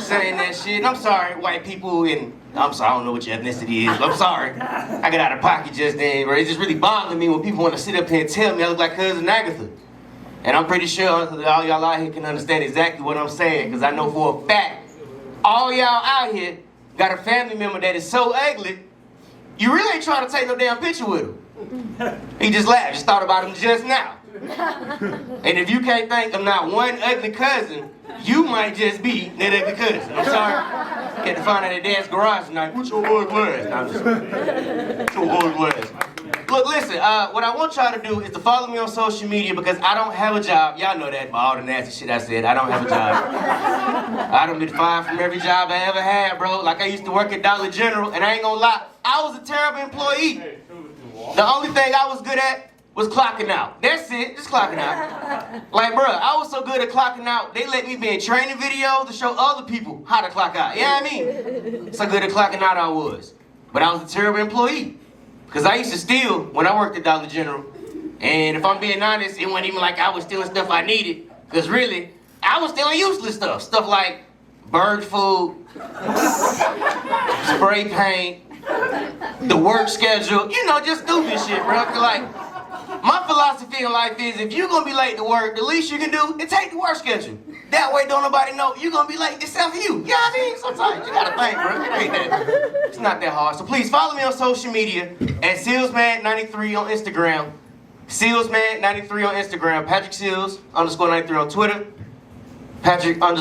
saying that shit. And I'm sorry, white people, and I'm sorry, I don't know what your ethnicity is, but I'm sorry. I got out of pocket just then, bro. It just really bothered me when people want to sit up here and tell me I look like Cousin Agatha. And I'm pretty sure all y'all out here can understand exactly what I'm saying, because I know for a fact, all y'all out here got a family member that is so ugly, you really ain't trying to take no damn picture with him. He just laughed, just thought about him just now. And if you can't think of not one ugly cousin, you might just be that ugly cousin. I'm sorry. You had to find out at Dad's garage tonight. What your boy was? No, I'm just what your boy was. Look, listen, what I want y'all to do is to follow me on social media because I don't have a job. Y'all know that by all the nasty shit I said. I don't have a job. I done been fired from every job I ever had, bro. Like I used to work at Dollar General, and I ain't gonna lie, I was a terrible employee. The only thing I was good at was clocking out. That's it, just clocking out. Like, bro, I was so good at clocking out, they let me be in training videos to show other people how to clock out. You know what I mean? So good at clocking out I was. But I was a terrible employee. Because I used to steal when I worked at Dollar General. And if I'm being honest, it wasn't even like I was stealing stuff I needed. Because really, I was stealing useless stuff. Stuff like bird food, spray paint, the work schedule, you know, just stupid shit, bro. Like, my philosophy in life is if you're gonna be late to work, the least you can do is take the work schedule. That way don't nobody know you're gonna be late except for you. You know what I mean? Sometimes you gotta think, bro. It ain't that. It's not that hard. So please follow me on social media at SealsMan93 on Instagram. SealsMan93 on Instagram. Patrick Seals _93 on Twitter. Patrick Seals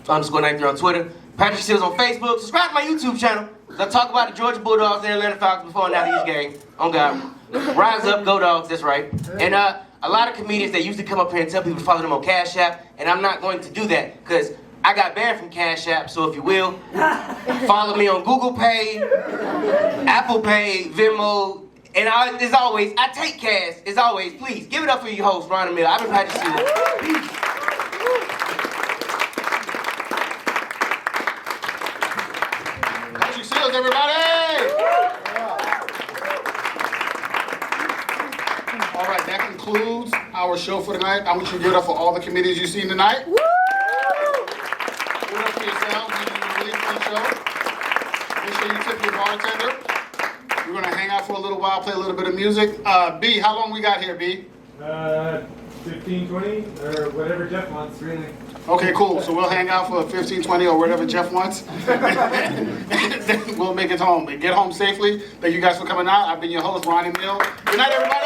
_93 on Twitter. Patrick Seals on Facebook. Subscribe to my YouTube channel. I talk about the Georgia Bulldogs and Atlanta Falcons before and after each game. On God. Rise up, go Dogs, that's right. And a lot of comedians, they usually come up here and tell people to follow them on Cash App, and I'm not going to do that, because I got banned from Cash App, so if you will, follow me on Google Pay, Apple Pay, Venmo, and as always, I take cash, as always, please, give it up for your host, Ron Emile. I've been practicing it. Peace. Patrick Seals, everybody! All right, that concludes our show for tonight. I want you to give it up for all the comedians you've seen tonight. Woo! Give it up for yourselves. You did a really fun show. Make sure you tip your bartender. We're gonna hang out for a little while, play a little bit of music. B, how long we got here, B? 15, 20, or whatever Jeff wants, really. Okay, cool. So we'll hang out for 15, 20, or whatever Jeff wants. Then we'll make it home. And get home safely. Thank you guys for coming out. I've been your host, Ron Emile. Good night, everybody!